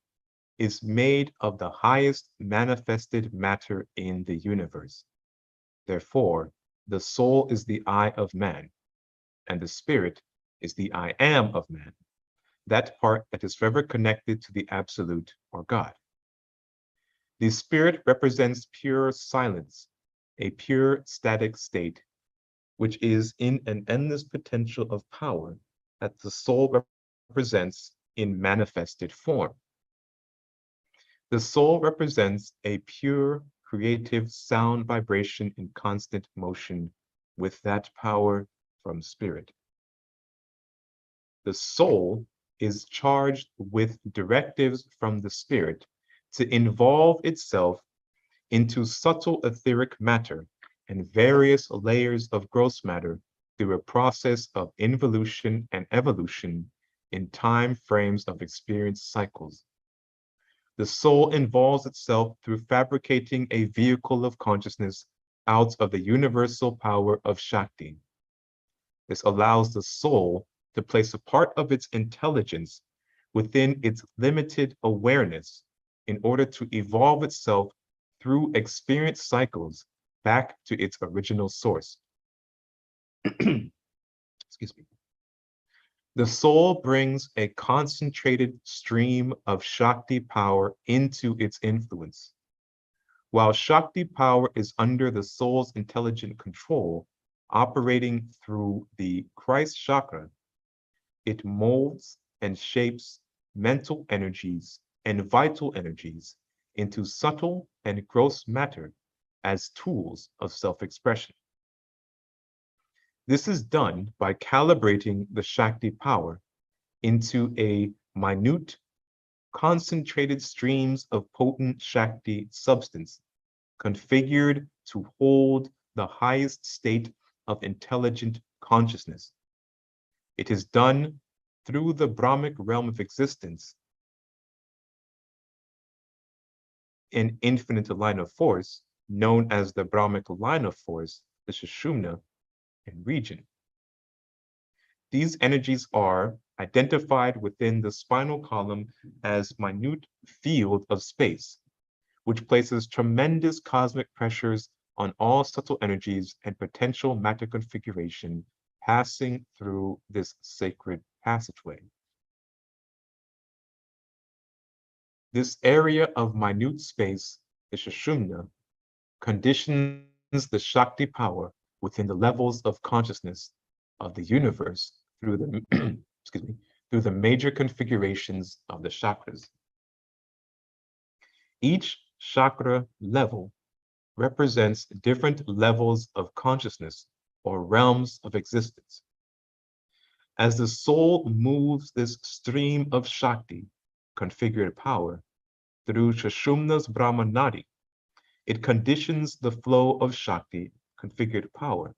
is made of the highest manifested matter in the universe. Therefore, the soul is the I of man, and the spirit is the I am of man, that part that is forever connected to the absolute or God. The spirit represents pure silence, a pure static state, which is in an endless potential of power that the soul represents in manifested form. The soul represents a pure, creative sound vibration in constant motion with that power from spirit. The soul is charged with directives from the spirit to involve itself into subtle etheric matter and various layers of gross matter through a process of involution and evolution in time frames of experience cycles. The soul involves itself through fabricating a vehicle of consciousness out of the universal power of Shakti. This allows the soul to place a part of its intelligence within its limited awareness in order to evolve itself through experience cycles back to its original source. Excuse me. The soul brings a concentrated stream of Shakti power into its influence. While Shakti power is under the soul's intelligent control, operating through the Christ chakra, it molds and shapes mental energies and vital energies into subtle and gross matter as tools of self-expression. This is done by calibrating the Shakti power into a minute, concentrated streams of potent Shakti substance, configured to hold the highest state of intelligent consciousness. It is done through the Brahmic realm of existence, an infinite line of force known as the Brahmic line of force, the Sushumna and region. These energies are identified within the spinal column as minute field of space, which places tremendous cosmic pressures on all subtle energies and potential matter configuration passing through this sacred passageway. This area of minute space, the Sushumna, conditions the Shakti power within the levels of consciousness of the universe through the excuse me, through the major configurations of the chakras. Each chakra level represents different levels of consciousness or realms of existence. As the soul moves this stream of Shakti, configured power, through Sushumna's Brahmanadi, it conditions the flow of Shakti, configured power,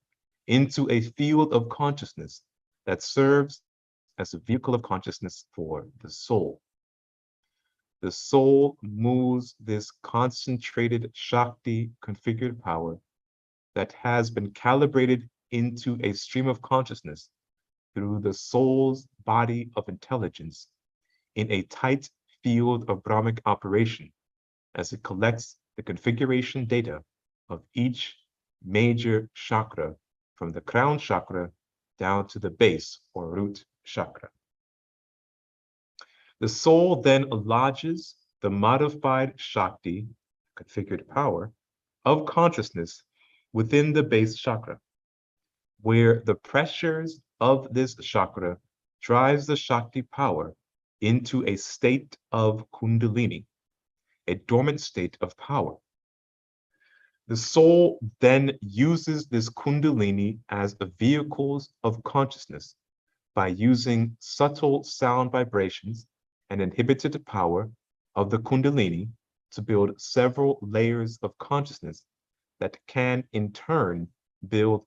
into a field of consciousness that serves as a vehicle of consciousness for the soul. The soul moves this concentrated Shakti configured power that has been calibrated into a stream of consciousness through the soul's body of intelligence in a tight field of Brahmic operation as it collects the configuration data of each major chakra from the crown chakra down to the base or root chakra. The soul then lodges the modified Shakti, configured power, of consciousness within the base chakra, where the pressures of this chakra drives the Shakti power into a state of Kundalini, a dormant state of power. The soul then uses this Kundalini as the vehicles of consciousness by using subtle sound vibrations and inhibited power of the Kundalini to build several layers of consciousness that can in turn build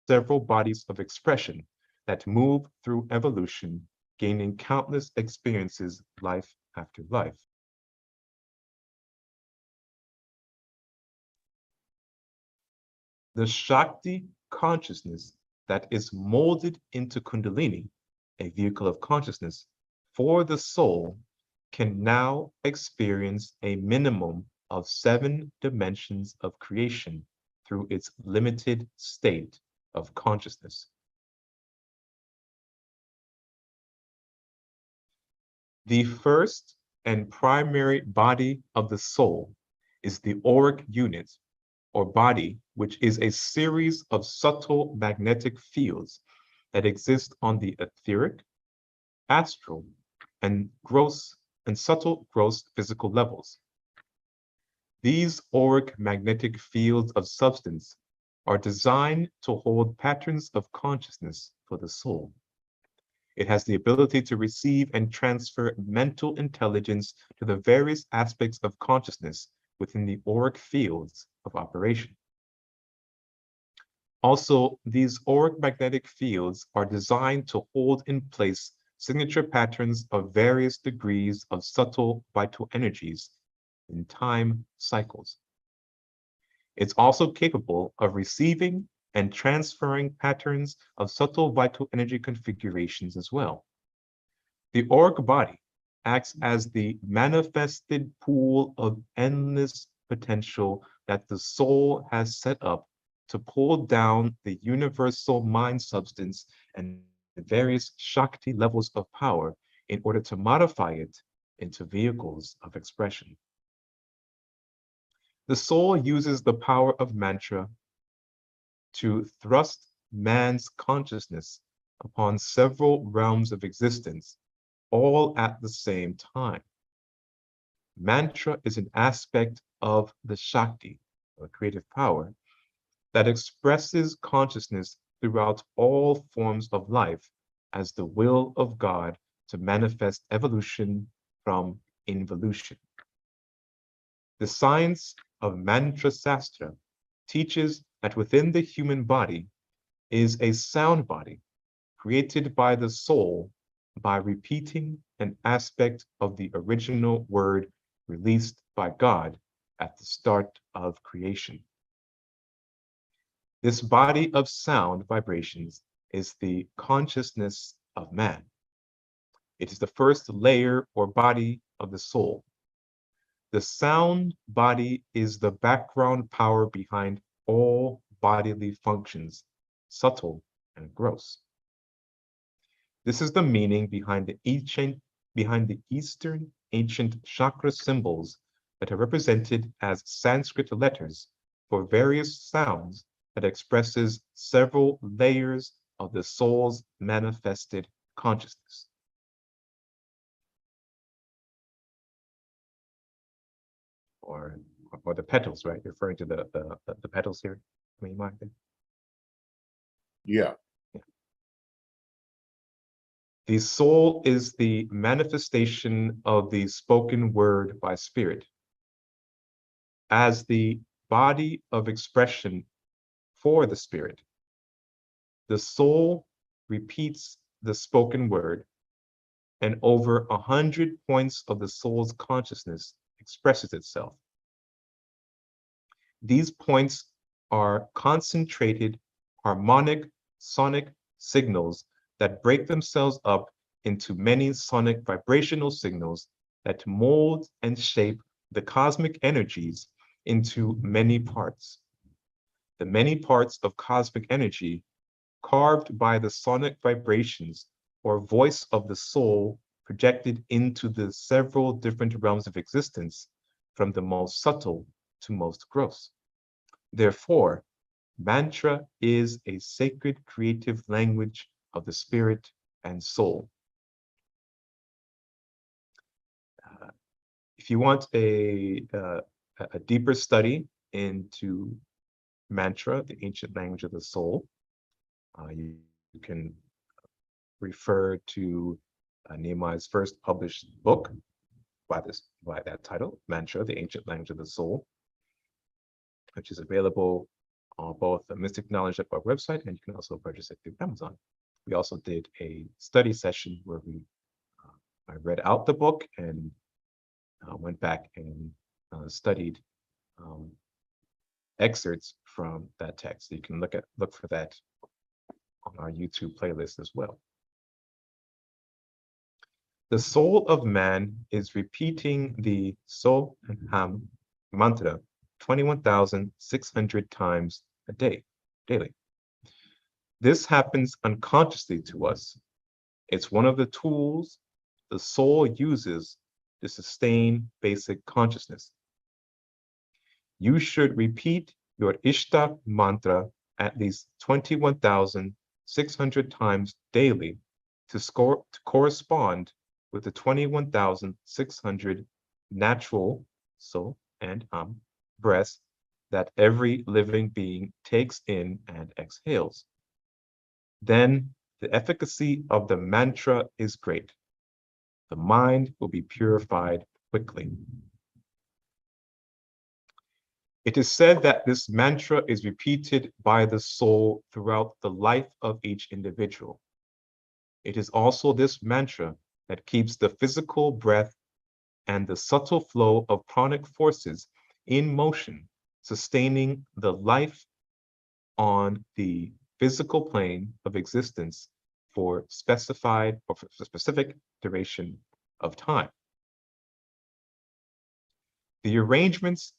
several bodies of expression that move through evolution, gaining countless experiences life after life. The Shakti consciousness that is molded into Kundalini, a vehicle of consciousness, for the soul can now experience a minimum of 7 dimensions of creation through its limited state of consciousness. The first and primary body of the soul is the auric unit, or body, which is a series of subtle magnetic fields that exist on the etheric, astral, and subtle gross physical levels. These auric magnetic fields of substance are designed to hold patterns of consciousness for the soul. It has the ability to receive and transfer mental intelligence to the various aspects of consciousness within the auric fields of operation. Also, these auric magnetic fields are designed to hold in place signature patterns of various degrees of subtle vital energies in time cycles. It's also capable of receiving and transferring patterns of subtle vital energy configurations as well. The auric body acts as the manifested pool of endless potential that the soul has set up to pull down the universal mind substance and the various Shakti levels of power in order to modify it into vehicles of expression. The soul uses the power of mantra to thrust man's consciousness upon several realms of existence, all at the same time. Mantra is an aspect of the Shakti, or creative power, that expresses consciousness throughout all forms of life as the will of God to manifest evolution from involution. The science of Mantra Sastra teaches that within the human body is a sound body created by the soul by repeating an aspect of the original word released by God at the start of creation. This body of sound vibrations is the consciousness of man. It is the first layer or body of the soul. The sound body is the background power behind all bodily functions, subtle and gross. This is the meaning behind the Eastern ancient chakra symbols that are represented as Sanskrit letters for various sounds that expresses several layers of the soul's manifested consciousness. Or the petals, right? You're referring to the petals here. I mean, Mark. Yeah. The soul is the manifestation of the spoken word by spirit. As the body of expression for the spirit, the soul repeats the spoken word, and over 100 points of the soul's consciousness expresses itself. These points are concentrated harmonic sonic signals that break themselves up into many sonic vibrational signals that mold and shape the cosmic energies into many parts. The many parts of cosmic energy carved by the sonic vibrations or voice of the soul projected into the several different realms of existence, from the most subtle to most gross. Therefore, mantra is a sacred creative language of the spirit and soul. If you want a deeper study into mantra, the ancient language of the soul, you can refer to Nehemiah's first published book by that title, Mantra, the Ancient Language of the Soul, which is available on both the Mystic Knowledge Network website, and you can also purchase it through Amazon. We also did a study session where I read out the book and went back and studied excerpts from that text. So you can look for that on our YouTube playlist as well. The soul of man is repeating the So and Ham mantra 21,600 times a day, daily. This happens unconsciously to us. It's one of the tools the soul uses to sustain basic consciousness. You should repeat your Ishta mantra at least 21,600 times daily to correspond with the 21,600 natural So and breaths that every living being takes in and exhales. Then the efficacy of the mantra is great. The mind will be purified quickly. It is said that this mantra is repeated by the soul throughout the life of each individual. It is also this mantra that keeps the physical breath and the subtle flow of pranic forces in motion, sustaining the life on the physical plane of existence for specified or for a specific duration of time. The arrangement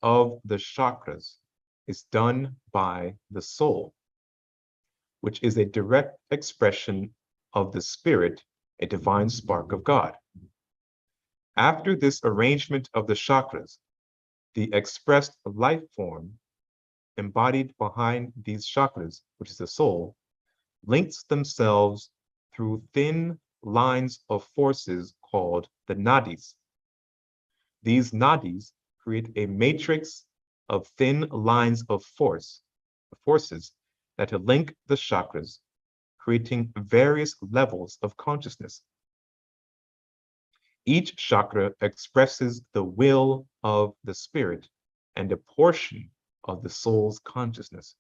of the chakras is done by the soul, which is a direct expression of the spirit, a divine spark of God. After this arrangement of the chakras, the expressed life form embodied behind these chakras, which is the soul, links themselves through thin lines of forces called the nadis. These nadis create a matrix of thin lines of forces that link the chakras, creating various levels of consciousness. Each chakra expresses the will of the spirit and a portion of the soul's consciousness.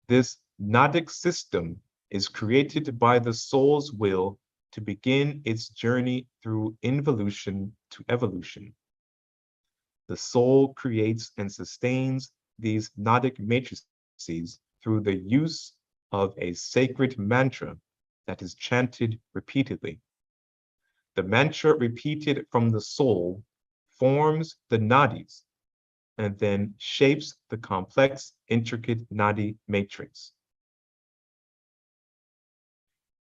This nadic system is created by the soul's will to begin its journey through involution to evolution. The soul creates and sustains these nadic matrices through the use of a sacred mantra that is chanted repeatedly. The mantra repeated from the soul forms the nadis and then shapes the complex, intricate nadi matrix.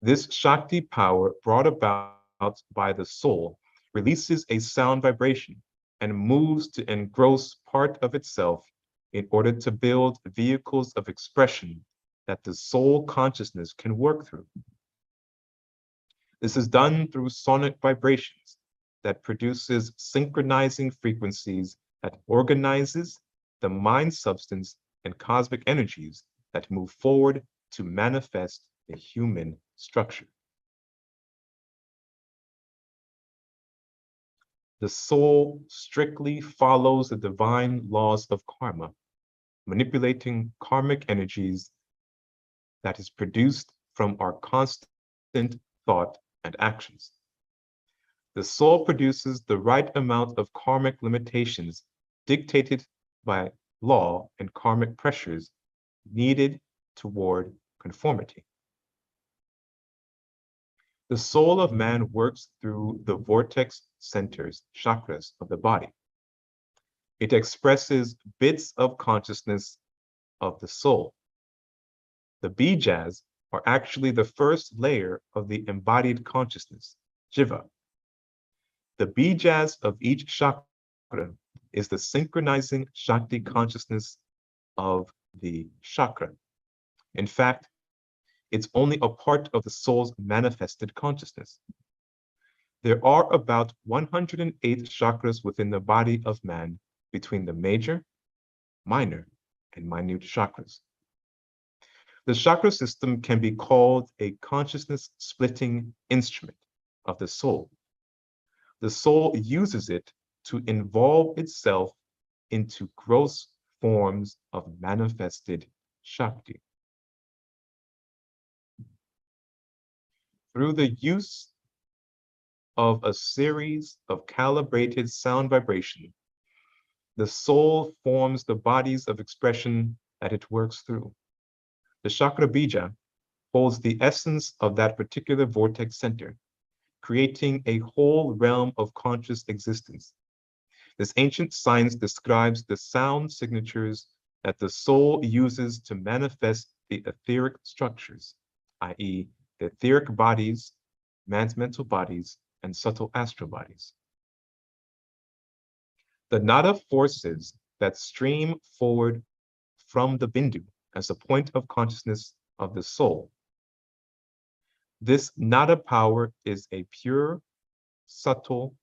This Shakti power brought about by the soul releases a sound vibration and moves to engross part of itself in order to build vehicles of expression that the soul consciousness can work through. This is done through sonic vibrations that produces synchronizing frequencies that organizes the mind substance and cosmic energies that move forward to manifest the human structure. The soul strictly follows the divine laws of karma, manipulating karmic energies that is produced from our constant thought and actions. The soul produces the right amount of karmic limitations dictated by law and karmic pressures needed toward conformity. The soul of man works through the vortex centers, chakras of the body. It expresses bits of consciousness of the soul. The bijas are actually the first layer of the embodied consciousness, jiva. The bijas of each chakra is the synchronizing Shakti consciousness of the chakra. In fact, it's only a part of the soul's manifested consciousness. There are about 108 chakras within the body of man between the major, minor, and minute chakras. The chakra system can be called a consciousness splitting instrument of the soul. The soul uses it to involve itself into gross forms of manifested Shakti. Through the use of a series of calibrated sound vibration, the soul forms the bodies of expression that it works through. The chakra bija holds the essence of that particular vortex center, creating a whole realm of conscious existence. This ancient science describes the sound signatures that the soul uses to manifest the etheric structures, i.e., the etheric bodies, man's mental bodies, and subtle astral bodies. The nada forces that stream forward from the bindu as a point of consciousness of the soul. This nada power is a pure, subtle,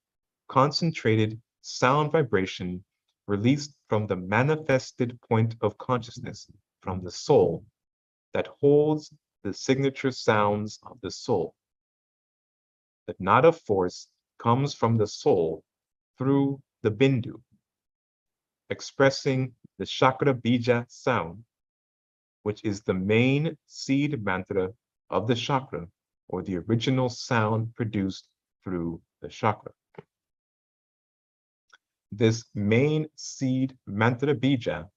concentrated sound vibration released from the manifested point of consciousness from the soul that holds the signature sounds of the soul. The nada force comes from the soul through the bindu, expressing the chakra bija sound, which is the main seed mantra of the chakra, or the original sound produced through the chakra. This main seed mantra bija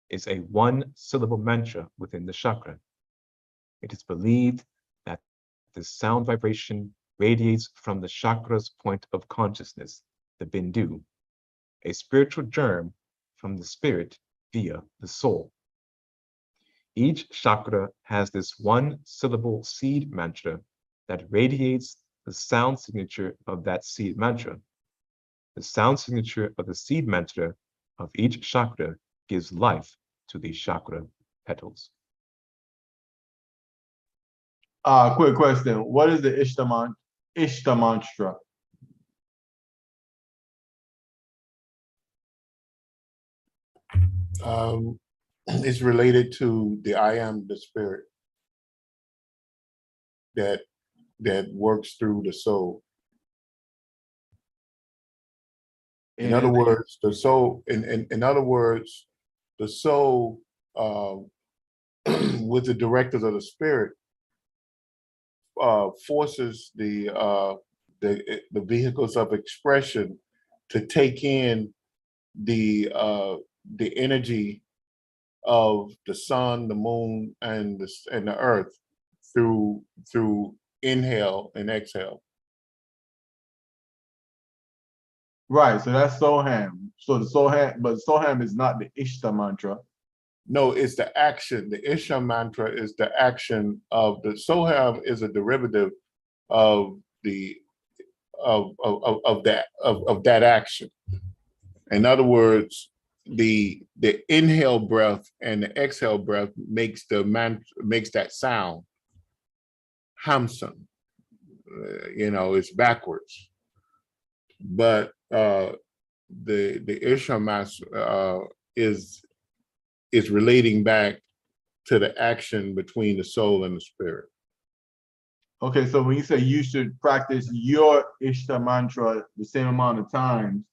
is a one-syllable mantra within the chakra. It is believed that this sound vibration radiates from the chakra's point of consciousness, the bindu, a spiritual germ from the spirit via the soul. Each chakra has this one-syllable seed mantra that radiates the sound signature of that seed mantra. The sound signature of the seed mantra of each chakra gives life to these chakra petals. Quick question. What is the Ishta mantra? It's related to the I am the spirit that works through the soul. In other words, the soul. In other words, the soul, with the directives of the spirit, forces the vehicles of expression to take in the energy of the sun, the moon, and the earth through inhale and exhale. Right, so that's Soham. So the Soham, but Soham is not the Ishta mantra. No, it's the action. The Isha mantra is the action of the Soham is a derivative of the that action. In other words, the inhale breath and the exhale breath makes that sound. Hamsan, it's backwards. But the Isha mantra is relating back to the action between the soul and the spirit. Okay, so when you say you should practice your Ishta mantra the same amount of times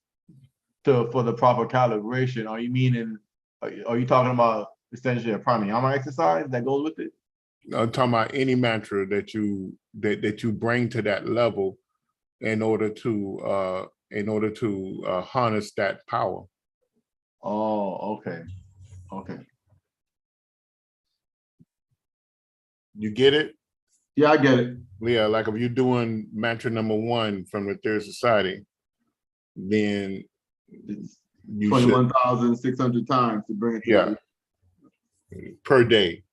for the proper calibration, are you meaning, are you talking about essentially a pranayama exercise that goes with it? I'm talking about any mantra that you bring to that level in order to harness that power. Oh, okay. Okay. You get it? Yeah, I get it. Yeah, like if you're doing mantra number 1 from the Third Society, then It's you should, 21,600 times to bring it to yeah, that. per day.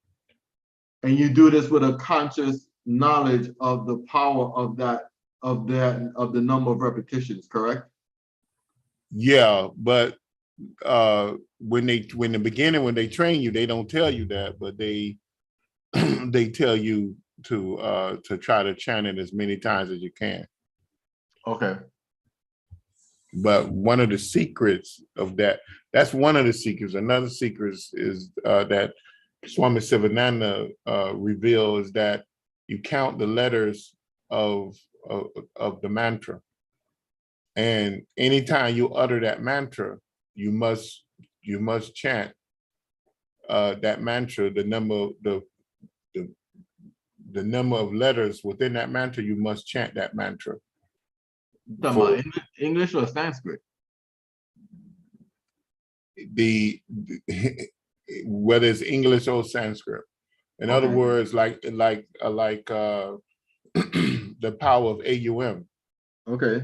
And you do this with a conscious knowledge of the power of the number of repetitions, correct? Yeah, but when they train you, they don't tell you that, but they they tell you to try to chant it as many times as you can. Okay. But one of the secrets of that's one of the secrets. Another secret is that Swami Sivananda reveals that you count the letters of the mantra. And anytime you utter that mantra, you must chant that mantra, the number of letters within that mantra, you must chant that mantra. Talking about English or Sanskrit? Whether it's English or Sanskrit. In other words, like the power of AUM. Okay.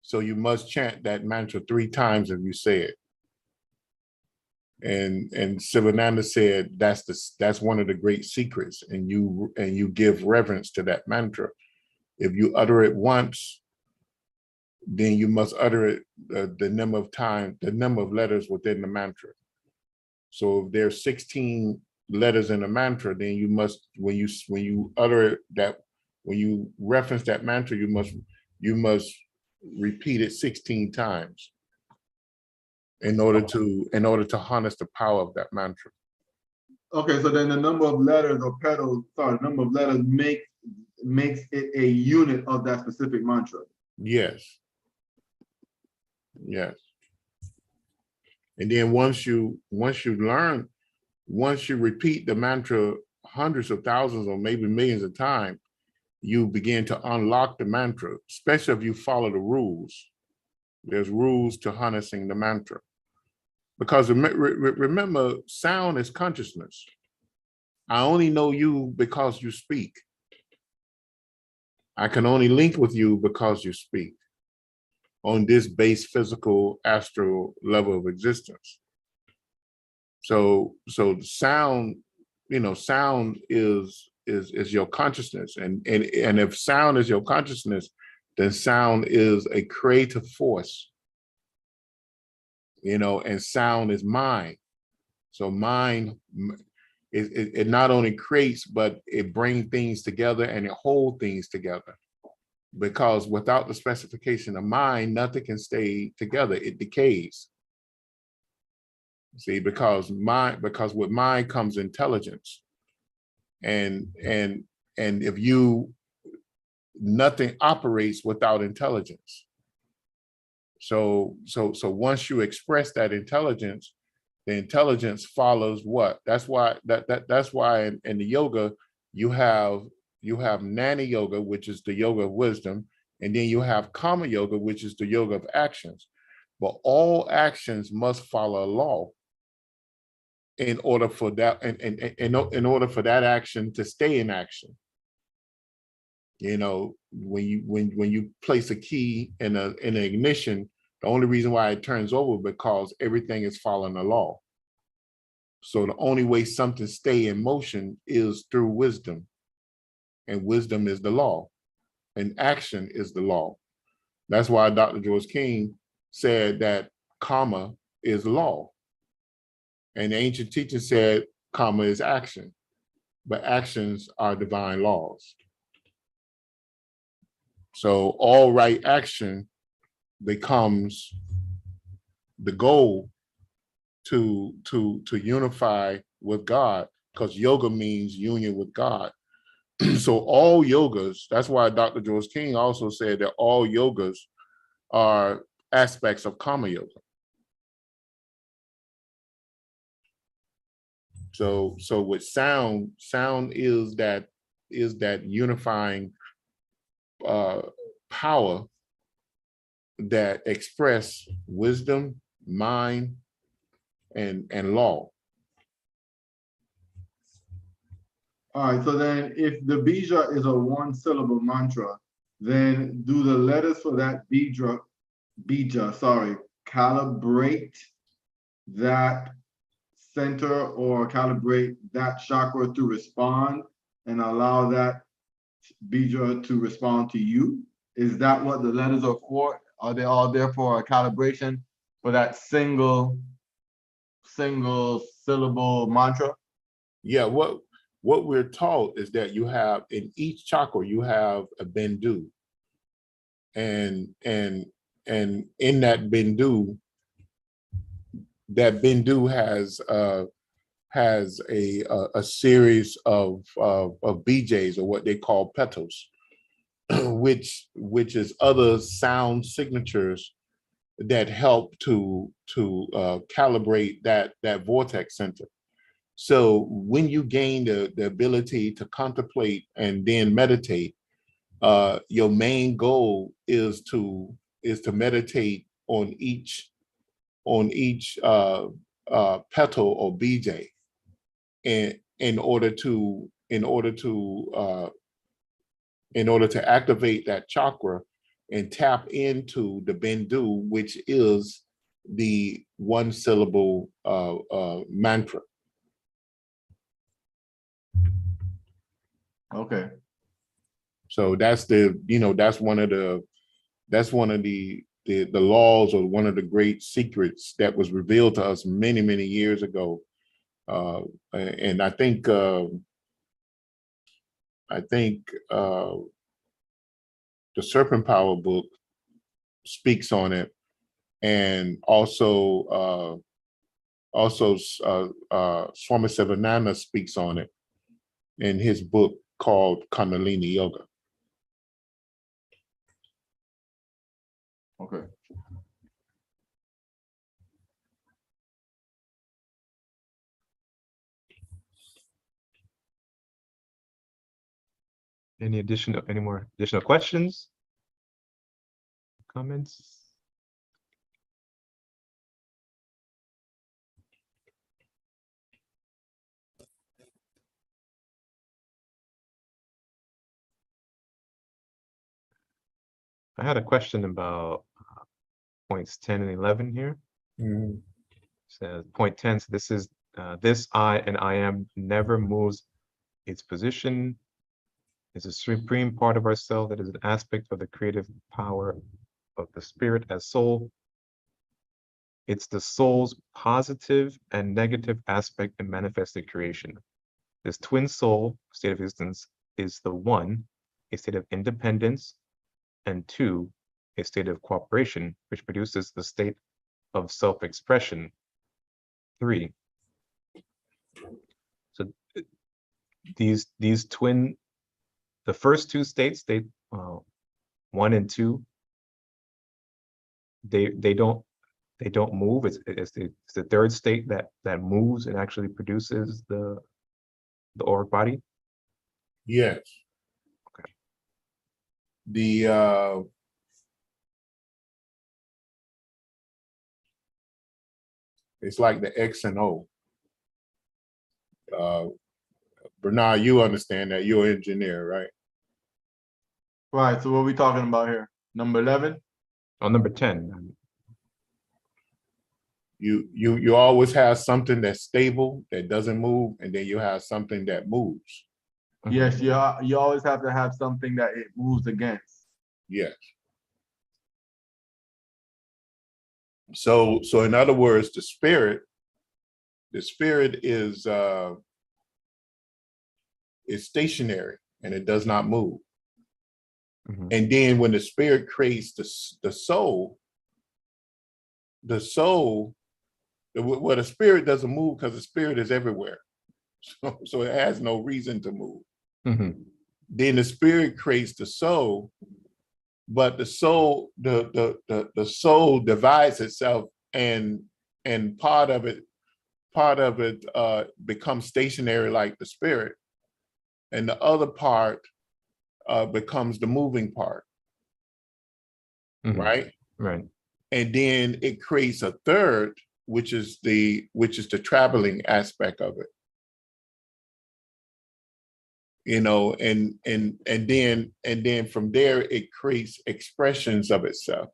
So you must chant that mantra 3 times if you say it. And Sivananda said that's one of the great secrets, and you give reverence to that mantra. If you utter it once, then you must utter it the number of letters within the mantra. So if there's 16 letters in a mantra, then you must, when you utter that, when you reference that mantra, you must repeat it 16 times in order to harness the power of that mantra. Okay, so then the number of letters or petals, number of letters makes it a unit of that specific mantra. Yes. Yes. And then once you repeat the mantra hundreds of thousands or maybe millions of times, you begin to unlock the mantra, especially if you follow the rules. There's rules to harnessing the mantra. Because remember, sound is consciousness. I only know you because you speak. I can only link with you because you speak on this base physical astral level of existence. So sound, sound is your consciousness. And if sound is your consciousness, then sound is a creative force. And sound is mind. So mind, it not only creates, but it brings things together and it holds things together. Because without the specification of mind, nothing can stay together. It decays. See, because with mind comes intelligence. And if nothing operates without intelligence. So once you express that intelligence, the intelligence follows what? That's why in the yoga you have Jnana yoga, which is the yoga of wisdom, and then you have Karma yoga, which is the yoga of actions. But all actions must follow a law in order for that in order for that action to stay in action. When you place a key in an ignition, the only reason why it turns over because everything is following the law. So the only way something stay in motion is through wisdom, and wisdom is the law, and action is the law. That's why Dr. George King said that karma is law, and the ancient teacher said karma is action, but actions are divine laws. So all right action becomes the goal to unify with God, because yoga means union with God. So all yogas, that's why Dr. George King also said that all yogas are aspects of karma yoga. So with sound is that unifying power that express wisdom, mind, and law. All right, so then if the bija is a one syllable mantra, then do the letters for that bija, calibrate that center or calibrate that chakra to respond and allow that bija to respond to you? Is that what the letters are for? Are they all there for a calibration for that single syllable mantra? Yeah, what we're taught is that you have in each chakra you have a bindu, and in that bindu has a series of BJs, or what they call petals, which is other sound signatures that help to calibrate that vortex center. So when you gain the ability to contemplate and then meditate, your main goal is to meditate on each petal or BJ, and in order to activate that chakra and tap into the bindu, which is the one syllable mantra. Okay. So that's that's one of the laws, or one of the great secrets that was revealed to us many years ago. And I think the Serpent Power book speaks on it, and also Swami Sivananda speaks on it in his book called Kundalini Yoga. Okay. Any more additional questions? Comments? I had a question about points 10 and 11 here. Mm-hmm. Says point 10, so this is this I and I am never moves its position. It's a supreme part of ourselves that is an aspect of the creative power of the spirit as soul. It's the soul's positive and negative aspect in manifested creation. This twin soul state of existence is the one, a state of independence, and two, a state of cooperation, which produces the state of self-expression. 3. So these twin, the first two states, 1 and 2, they don't move. It's the third state that moves and actually produces the auric body. Yes. Okay. It's like the X and O. Bernard, you understand that, you're an engineer, right? Right, so what are we talking about here? Number 11? On number 10. You always have something that's stable, that doesn't move, and then you have something that moves. Yes, you always have to have something that it moves against. Yes. So in other words, the spirit is stationary and it does not move. Mhm. And then when the spirit creates the soul, the spirit doesn't move because the spirit is everywhere. So it has no reason to move. Mhm. Then the spirit creates the soul, but the soul, the soul divides itself, and part of it becomes stationary like the spirit, and the other part becomes the moving part, right? Right. And then it creates a third, which is the traveling aspect of it. You know, and then from there it creates expressions of itself,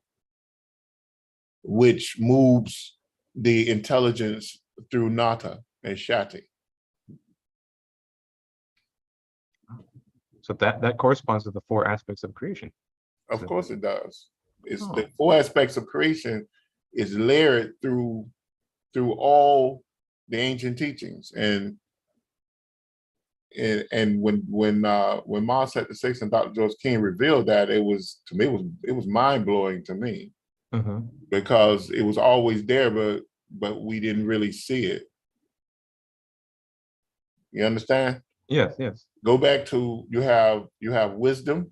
which moves the intelligence through Nata and Shati. So that corresponds to the 4 aspects of creation. Of course it does. It's Oh. the 4 aspects of creation is layered through all the ancient teachings. And when Mars set the 6 and Dr. George King revealed that, it was mind blowing to me, because it was always there, but we didn't really see it. You understand? Yes. Go back to you have wisdom,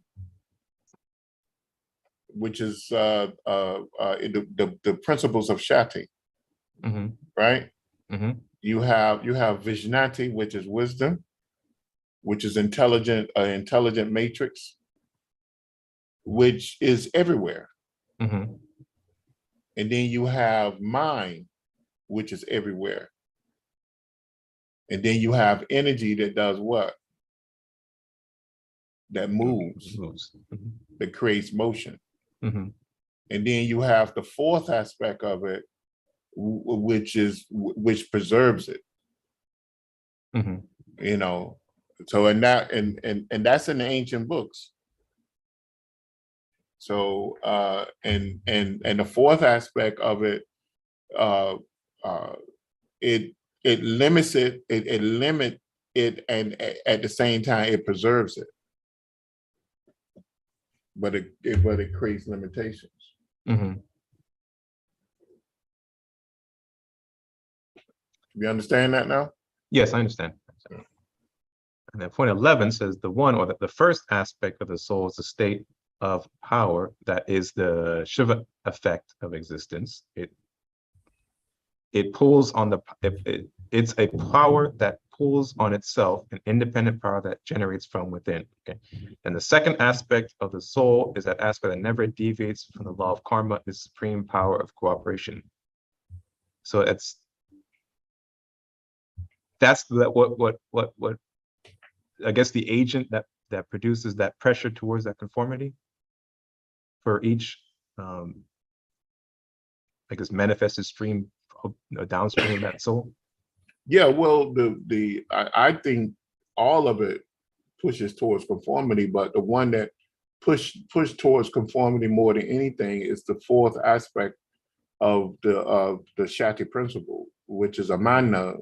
which is the principles of Shati, right? You have Vishnati, which is wisdom, which is intelligent matrix, which is everywhere. And then you have mind, which is everywhere. And then you have energy that does what? That moves, that creates motion. And then you have the 4th aspect of it, which preserves it. You know, so and that's in the ancient books. So and the 4th aspect of it, it limits it, and at the same time it preserves it. But it creates limitations. You understand that now? Yes, I understand. And then point 11 says the one, or the first aspect of the soul, is a state of power that is the Shiva effect of existence. It pulls on it's a power that pulls on itself, an independent power that generates from within. Okay. And the second aspect of the soul is that aspect that never deviates from the law of karma, the supreme power of cooperation. So that's what I guess the agent that produces that pressure towards that conformity for each I guess manifested stream downstream of that soul. Yeah, well, I think all of it pushes towards conformity, but the one that push towards conformity more than anything is the 4th aspect of the Shakti principle, which is Amana,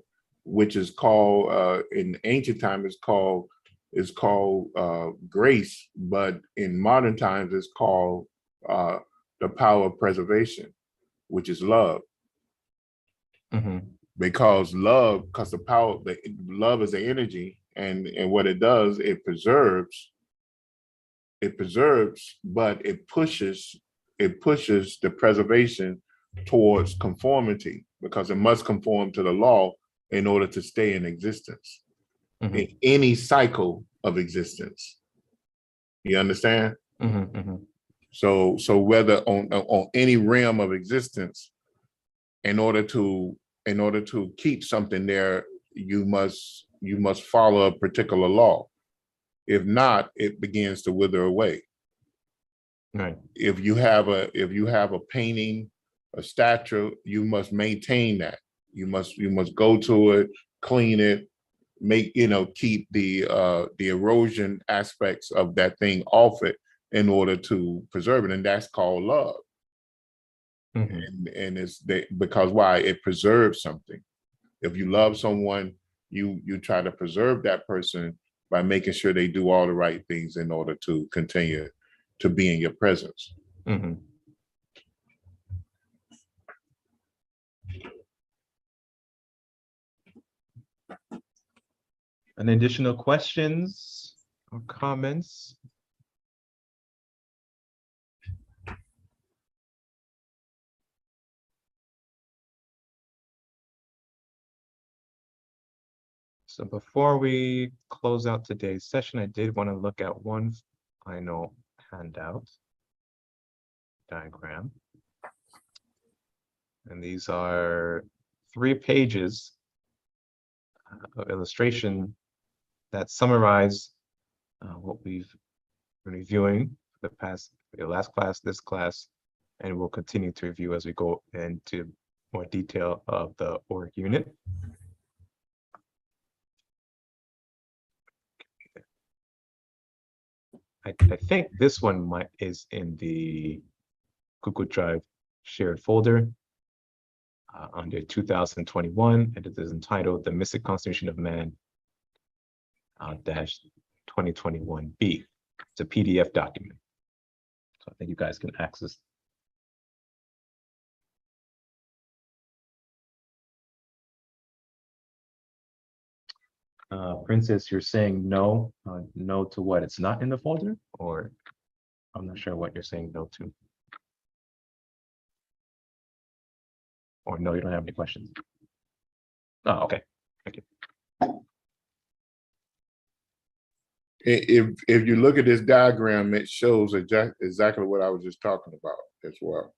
which is called in ancient time is called grace, but in modern times it's called the power of preservation, which is love. Because love is the energy, and what it does, it preserves, but it pushes the preservation towards conformity, because it must conform to the law in order to stay in existence in any cycle of existence. You understand? So whether on any realm of existence, in order to keep something there, you must follow a particular law. If not, it begins to wither away. Right. If you have a painting, a statue, you must maintain that. You must go to it, clean it, keep the erosion aspects of that thing off it in order to preserve it, and that's called love. And it's because why? It preserves something. If you love someone, you try to preserve that person by making sure they do all the right things in order to continue to be in your presence. Any additional questions or comments? So before we close out today's session, I did want to look at one final handout diagram. And these are 3 pages of illustration that summarize what we've been reviewing for the last class, this class, and we'll continue to review as we go into more detail of the org unit. I think this one is in the Google Drive shared folder under 2021, and it is entitled "The Mystic Constitution of Man dash 2021B." It's a PDF document, so I think you guys can access. Princess, you're saying no, no to what? It's not in the folder, or I'm not sure what you're saying no to. Or no, you don't have any questions. Oh, okay. Thank you. If you look at this diagram, it shows exactly what I was just talking about as well.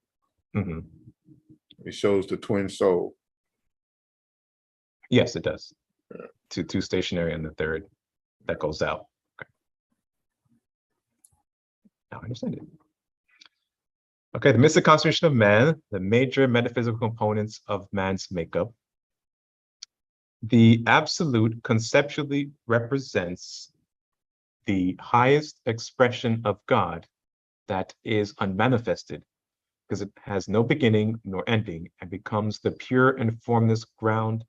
Mm-hmm. It shows the twin soul. Yes, it does. Two stationary and the third that goes out. Okay. Now I understand it. Okay, the mystic constitution of man, the major metaphysical components of man's makeup. The absolute conceptually represents the highest expression of God that is unmanifested, because it has no beginning nor ending and becomes the pure and formless ground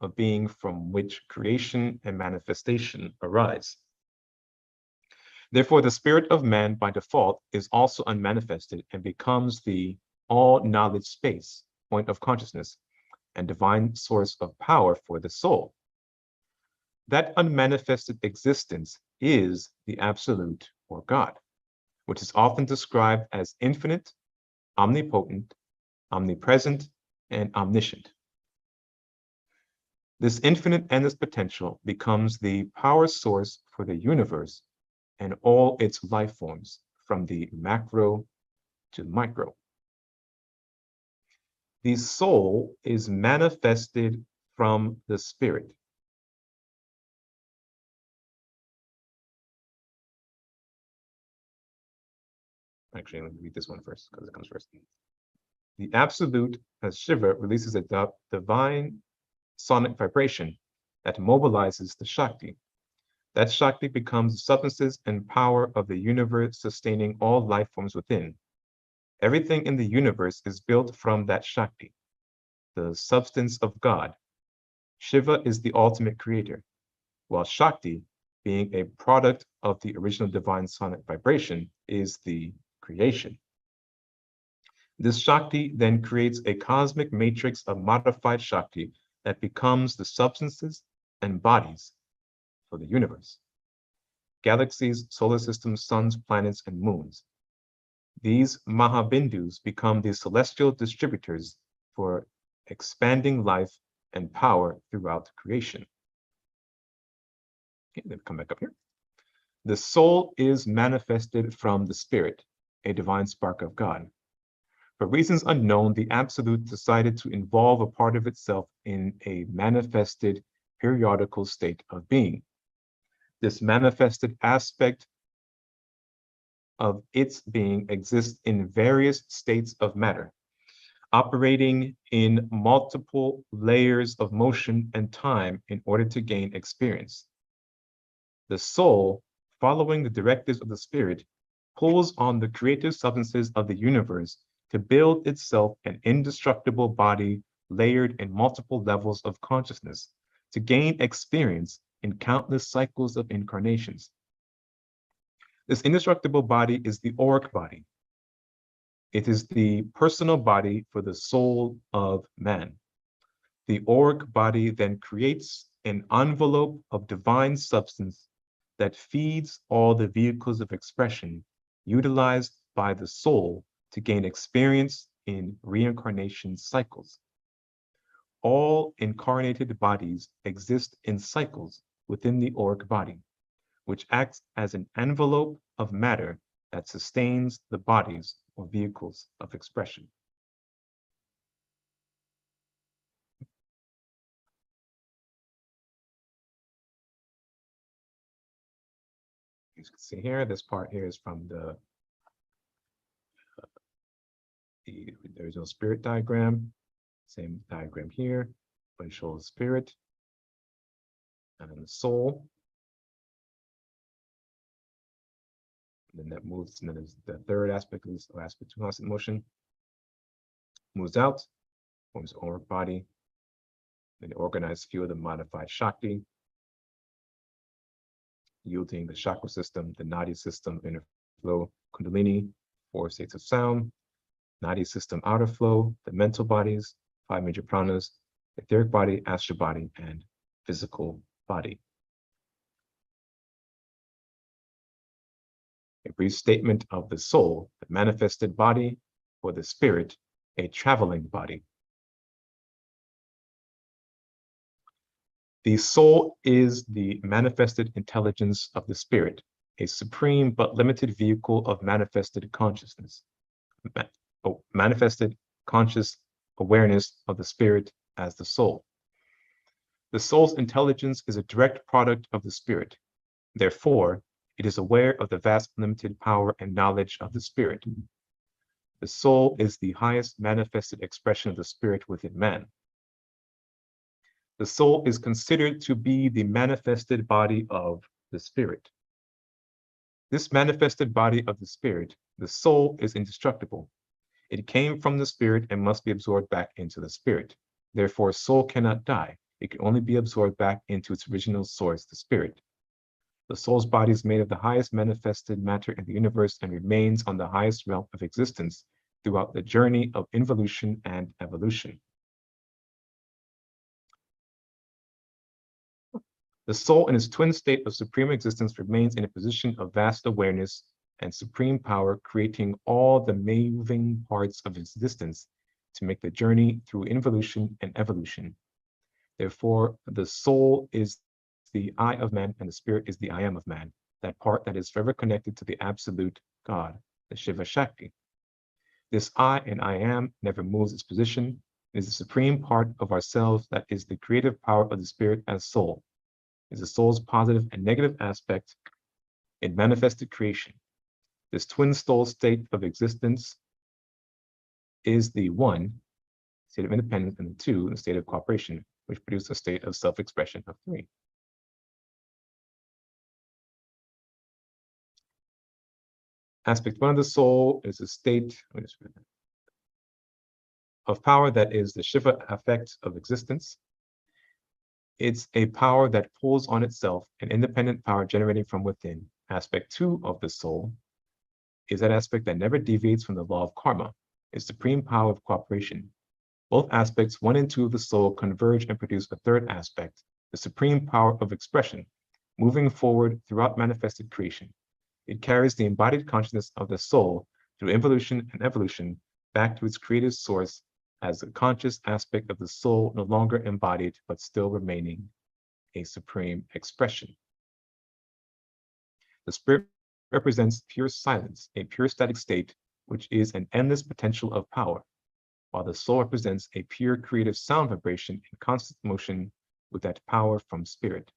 of being from which creation and manifestation arise. Therefore, the spirit of man by default is also unmanifested and becomes the all-knowledge space, point of consciousness, and divine source of power for the soul. That unmanifested existence is the absolute or God, which is often described as infinite, omnipotent, omnipresent, and omniscient. This infinite endless potential becomes the power source for the universe and all its life forms, from the macro to micro. The soul is manifested from the spirit. Actually, let me read this one first because it comes first. The absolute, as Shiva, releases a divine sonic vibration that mobilizes the Shakti. That Shakti becomes the substances and power of the universe, sustaining all life forms within. Everything in the universe is built from that Shakti, the substance of God. Shiva is the ultimate creator, while Shakti, being a product of the original divine sonic vibration, is the creation. This Shakti then creates a cosmic matrix of modified Shakti that becomes the substances and bodies for the universe. Galaxies, solar systems, suns, planets, and moons. These Mahabindus become the celestial distributors for expanding life and power throughout creation. Okay, then come back up here. The soul is manifested from the spirit, a divine spark of God. For reasons unknown, the Absolute decided to involve a part of itself in a manifested periodical state of being. This manifested aspect of its being exists in various states of matter, operating in multiple layers of motion and time in order to gain experience. The soul, following the directives of the spirit, pulls on the creative substances of the universe to build itself an indestructible body layered in multiple levels of consciousness to gain experience in countless cycles of incarnations. This indestructible body is the auric body. It is the personal body for the soul of man. The auric body then creates an envelope of divine substance that feeds all the vehicles of expression utilized by the soul to gain experience in reincarnation cycles. All incarnated bodies exist in cycles within the auric body, which acts as an envelope of matter that sustains the bodies or vehicles of expression. As you can see here, this part here is from the original spirit diagram. Same diagram here, but it shows spirit and then the soul. And then that moves, and then there's the third aspect of this aspect to constant motion. Moves out, forms the auric body, then the organized field of modified Shakti, yielding the chakra system, the Nadi system, inner flow, Kundalini, 4 states of sound, Nadi system, outer flow, the mental bodies, 5 major pranas, etheric body, astral body, and physical body. A brief statement of the soul, the manifested body, or the spirit, a traveling body. The soul is the manifested intelligence of the spirit, a supreme but limited vehicle of manifested consciousness. Manifested conscious awareness of the spirit as the soul. The soul's intelligence is a direct product of the spirit. Therefore, it is aware of the vast limited power and knowledge of the spirit. The soul is the highest manifested expression of the spirit within man. The soul is considered to be the manifested body of the spirit. This manifested body of the spirit, the soul, is indestructible. It came from the spirit and must be absorbed back into the spirit. Therefore, soul cannot die. It can only be absorbed back into its original source, the spirit. The soul's body is made of the highest manifested matter in the universe and remains on the highest realm of existence throughout the journey of involution and evolution. The soul in its twin state of supreme existence remains in a position of vast awareness and supreme power, creating all the moving parts of existence to make the journey through involution and evolution. Therefore, the soul is the I of man and the spirit is the I am of man, that part that is forever connected to the absolute God, the Shiva Shakti. This I and I am never moves its position. It is the supreme part of ourselves that is the creative power of the spirit as soul. It is the soul's positive and negative aspect in manifested creation. This twin soul state of existence is the 1, state of independence, and the 2, the state of cooperation, which produce a state of self-expression of 3. Aspect 1 of the soul is a state of power that is the Shiva effect of existence. It's a power that pulls on itself, an independent power generating from within. Aspect 2 of the soul is that aspect that never deviates from the law of karma, its supreme power of cooperation. Both aspects 1 and 2 of the soul converge and produce a third aspect, the supreme power of expression, moving forward throughout manifested creation. It carries the embodied consciousness of the soul through involution and evolution back to its creative source as a conscious aspect of the soul, no longer embodied, but still remaining a supreme expression. The spirit represents pure silence, a pure static state, which is an endless potential of power, while the soul represents a pure creative sound vibration in constant motion with that power from spirit.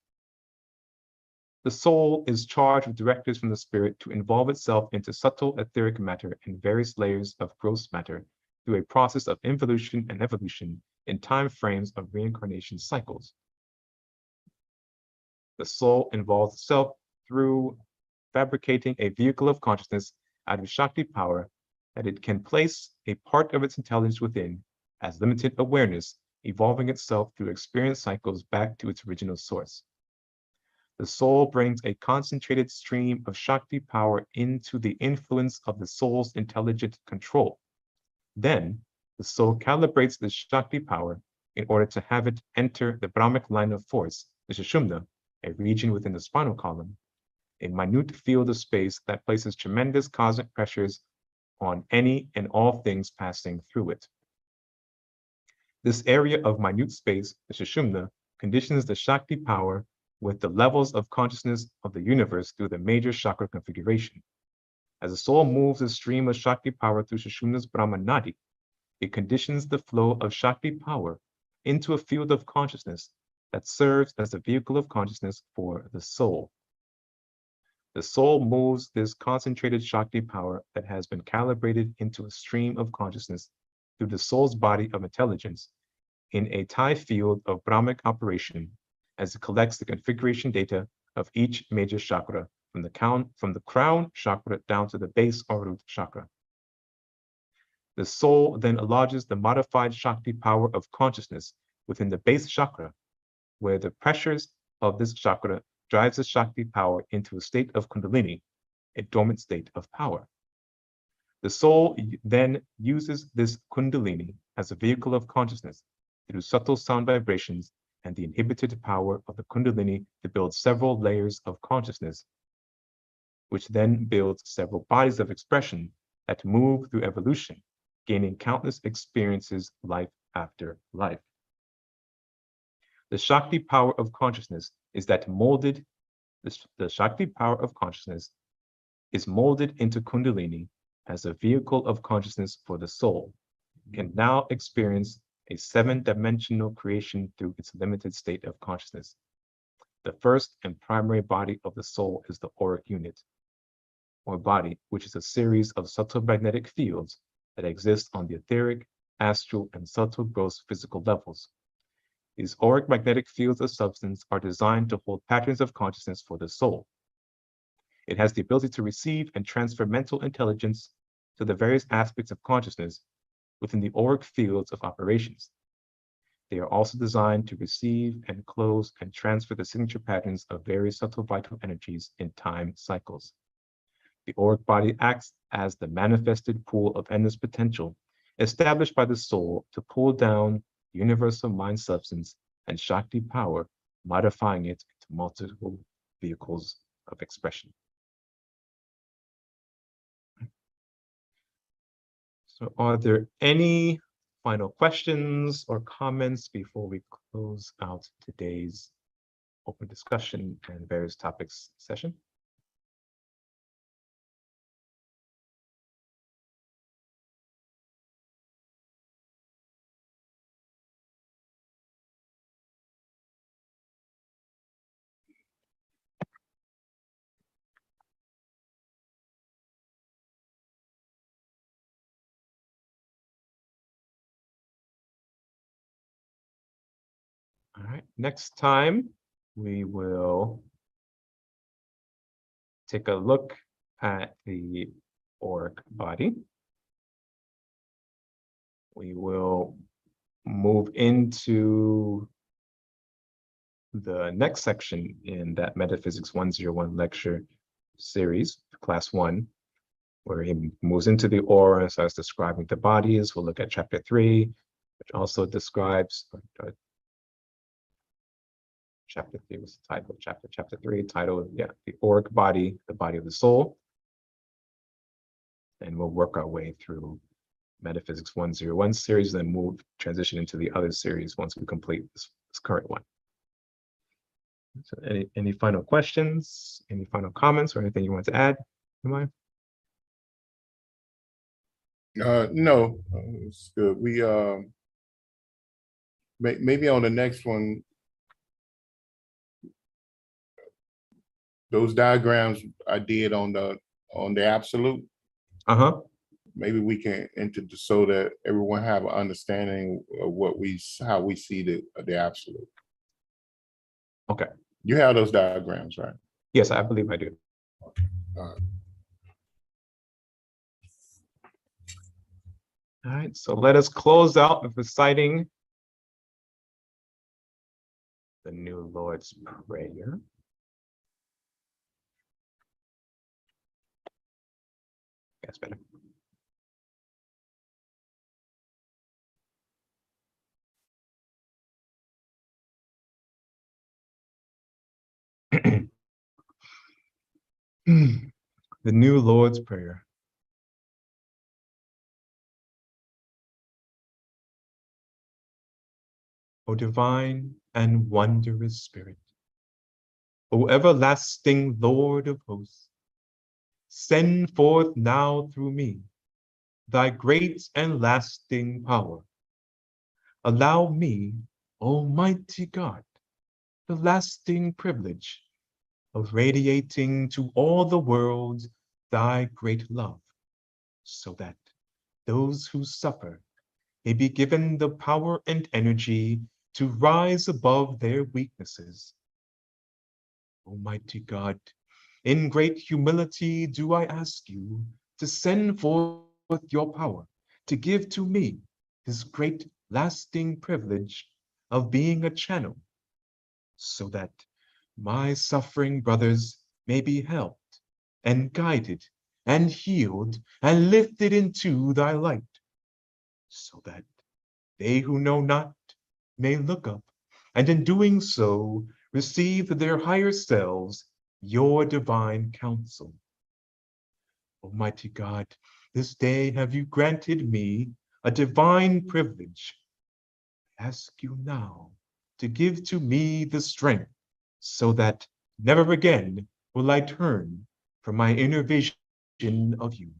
The soul is charged with directives from the spirit to involve itself into subtle etheric matter and various layers of gross matter through a process of involution and evolution in time frames of reincarnation cycles. The soul involves itself through fabricating a vehicle of consciousness out of Shakti power that it can place a part of its intelligence within as limited awareness, evolving itself through experience cycles back to its original source. The soul brings a concentrated stream of Shakti power into the influence of the soul's intelligent control. Then, the soul calibrates the Shakti power in order to have it enter the Brahmic line of force, the Sushumna, a region within the spinal column, a minute field of space that places tremendous cosmic pressures on any and all things passing through it. This area of minute space, the Sushumna, conditions the Shakti power with the levels of consciousness of the universe through the major chakra configuration. As the soul moves a stream of Shakti power through Sushumna's Brahmanadi, it conditions the flow of Shakti power into a field of consciousness that serves as the vehicle of consciousness for the soul. The soul moves this concentrated Shakti power that has been calibrated into a stream of consciousness through the soul's body of intelligence in a tie field of Brahmic operation as it collects the configuration data of each major chakra from the crown chakra down to the base or root chakra. The soul then lodges the modified Shakti power of consciousness within the base chakra, where the pressures of this chakra drives the Shakti power into a state of Kundalini, a dormant state of power. The soul then uses this Kundalini as a vehicle of consciousness through subtle sound vibrations and the inhibited power of the Kundalini to build several layers of consciousness, which then builds several bodies of expression that move through evolution, gaining countless experiences life after life. The Shakti power of consciousness is that molded, the Shakti power of consciousness is molded into Kundalini as a vehicle of consciousness for the soul, can now experience a 7-dimensional creation through its limited state of consciousness. The first and primary body of the soul is the auric unit, or body, which is a series of subtle magnetic fields that exist on the etheric, astral, and subtle gross physical levels. These auric magnetic fields of substance are designed to hold patterns of consciousness for the soul. It has the ability to receive and transfer mental intelligence to the various aspects of consciousness within the auric fields of operations. They are also designed to receive and close and transfer the signature patterns of various subtle vital energies in time cycles. The auric body acts as the manifested pool of endless potential established by the soul to pull down universal mind substance and Shakti power, modifying it into multiple vehicles of expression. So are there any final questions or comments before we close out today's open discussion and various topics session? All right, next time we will take a look at the auric body. We will move into the next section in that Metaphysics 101 lecture series, class 1, where he moves into the aura and starts describing the bodies. We'll look at chapter 3, which also describes chapter 3 was the title, chapter 3 title, yeah, the auric body, the body of the soul. And we'll work our way through Metaphysics 101 series, then transition into the other series once we complete this current one. So any final questions, any final comments, or anything you want to add, Imai? No, it's good. We maybe on the next one, those diagrams I did on the absolute. Maybe we can enter so that everyone have an understanding of how we see the absolute. Okay. You have those diagrams, right? Yes, I believe I do. All right, so let us close out with reciting the New Lord's Prayer. That's better. The new Lord's Prayer. O divine and wondrous Spirit, O everlasting Lord of hosts, send forth now through me thy great and lasting power. Allow me, Almighty God, the lasting privilege of radiating to all the world thy great love, so that those who suffer may be given the power and energy to rise above their weaknesses. Almighty God, in great humility do I ask you to send forth your power to give to me this great lasting privilege of being a channel, so that my suffering brothers may be helped and guided and healed and lifted into thy light, so that they who know not may look up, and in doing so receive their higher selves your divine counsel. Almighty God, this day have you granted me a divine privilege. I ask you now to give to me the strength so that never again will I turn from my inner vision of you.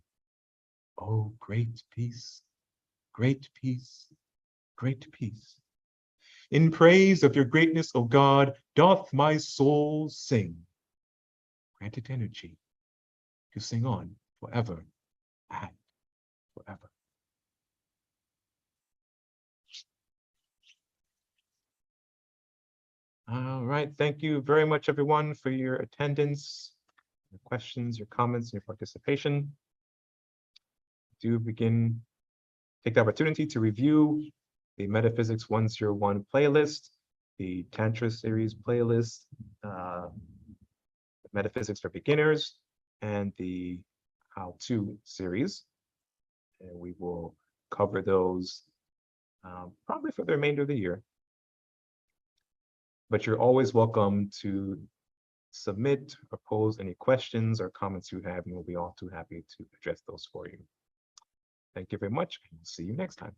Oh, great peace, great peace, great peace. In praise of your greatness, O God, doth my soul sing. Grant it energy to sing on forever and forever. All right, thank you very much, everyone, for your attendance, your questions, your comments, and your participation. Take the opportunity to review the Metaphysics 101 playlist, the Tantra series playlist, Metaphysics for Beginners, and the How-To series. And we will cover those probably for the remainder of the year. But you're always welcome to submit or pose any questions or comments you have, and we'll be all too happy to address those for you. Thank you very much, and we'll see you next time.